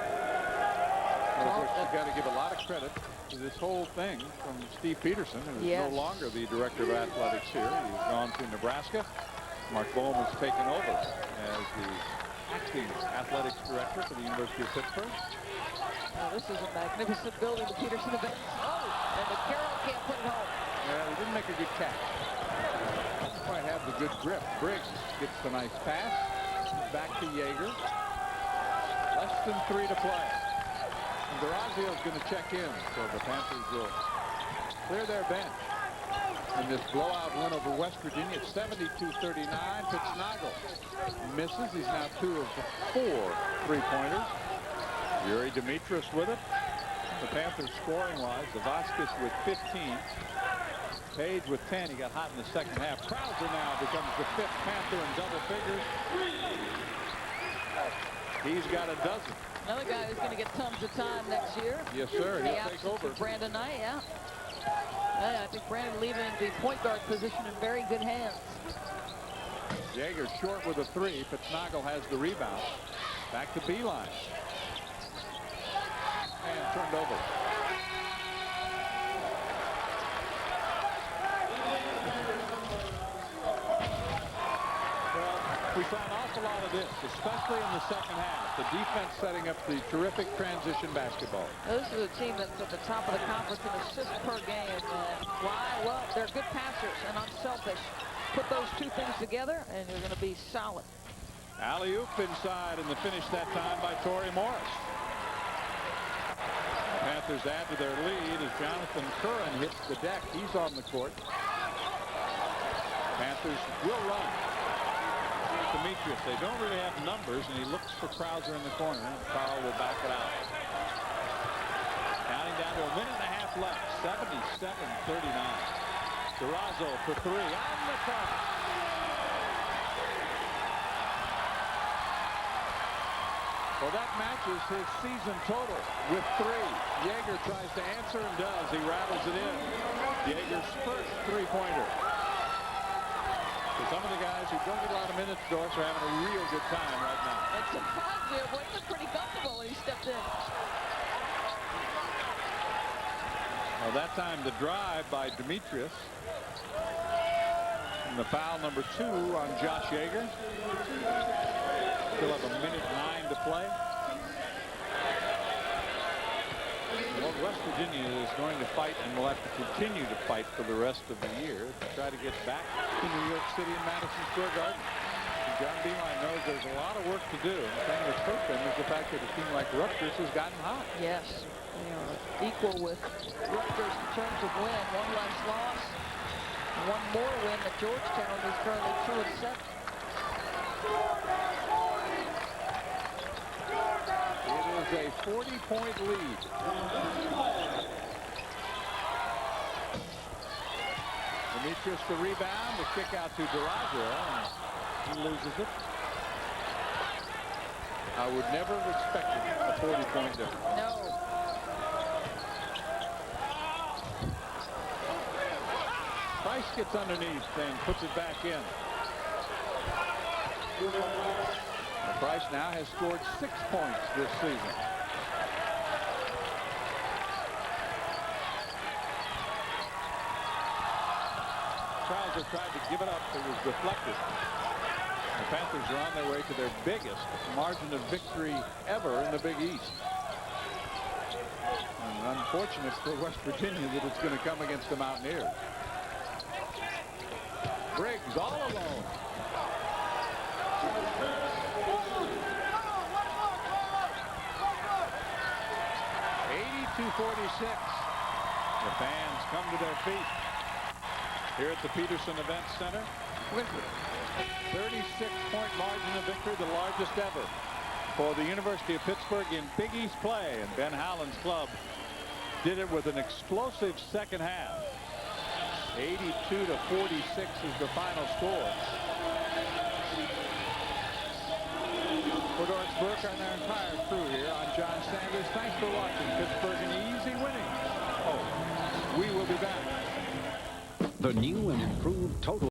Well, of course, you've got to give a lot of credit to this whole thing from Steve Peterson, who is no longer the director of athletics here. He's gone to Nebraska. Mark Bohm has taken over as the acting athletics director for the University of Pittsburgh. Well, this is a magnificent building, the Peterson event. Oh, and the Carroll can't put it home. Yeah, he didn't make a good catch. Didn't quite have the good grip. Briggs gets the nice pass. Back to Yeager. Less than 3 to play. And Durazio's going to check in, so the Panthers will clear their bench. In this blowout win over West Virginia, it's 72-39. Pittsnagel misses. He's now 2 of 4 3-pointers. Yuri Demetrius with it. The Panthers scoring-wise, Vasquez with 15. Page with 10. He got hot in the second half. Krauser now becomes the 5th Panther in double figures. He's got a dozen. Another guy who's going to get tons of time next year. Yes, sir. He'll take over. Brandon Knight, yeah. I think Brandon leaving the point guard position in very good hands. Yeager short with a 3. Pittsnagel has the rebound. Back to Beeline. And turned over. We saw an awful lot of this, especially in the second half. The defense setting up the terrific transition basketball. This is a team that's at the top of the conference in assists per game. And why? Well, they're good passers and unselfish. Put those two things together, and you're going to be solid. Alley-oop inside, and the finish that time by Torrey Morris. The Panthers add to their lead as Jonathan Curran hits the deck. He's on the court. Panthers will run. Demetrius, they don't really have numbers, and he looks for Krauser in the corner. Carl will back it out. Counting down to a minute and a half left. 77-39. Durazo for 3 on the target. Well, that matches his season total with 3. Yeager tries to answer and does. He rattles it in. Yeager's first 3-pointer. Some of the guys who don't get a lot of minutes, Doris, are having a real good time right now. It's surprised me. Boy, he looked pretty comfortable when he stepped in. Well, that time the drive by Demetrius. And the foul number 2 on Josh Yeager. Still have a minute 9 to play. Well, West Virginia is going to fight and will have to continue to fight for the rest of the year to try to get back to New York City and Madison Square Garden. And John Beeline knows there's a lot of work to do. The thing that's hurt them is the fact that a team like Rutgers has gotten hot. Yes, they are equal with Rutgers in terms of win. 1 less loss, 1 more win at Georgetown is currently 2-7. It is a 40-point lead. Demetrius the rebound, the kick out to Durazo, and he loses it. I would never have expected a 40-point difference. No. Price gets underneath and puts it back in. Price now has scored 6 points this season. Krauser tried to give it up. It was deflected. The Panthers are on their way to their biggest margin of victory ever in the Big East. And unfortunate for West Virginia that it's going to come against the Mountaineers. Briggs all alone. 82-46. The fans come to their feet here at the Peterson Event Center. 36-point margin of victory, the largest ever for the University of Pittsburgh in Big East play. And Ben Howland's club did it with an explosive second half. 82-46 is the final score. For Doris Burke and our entire crew here, I'm John Sanders. Thanks for watching Pittsburgh an easy winning. Oh, we will be back. The new and improved Total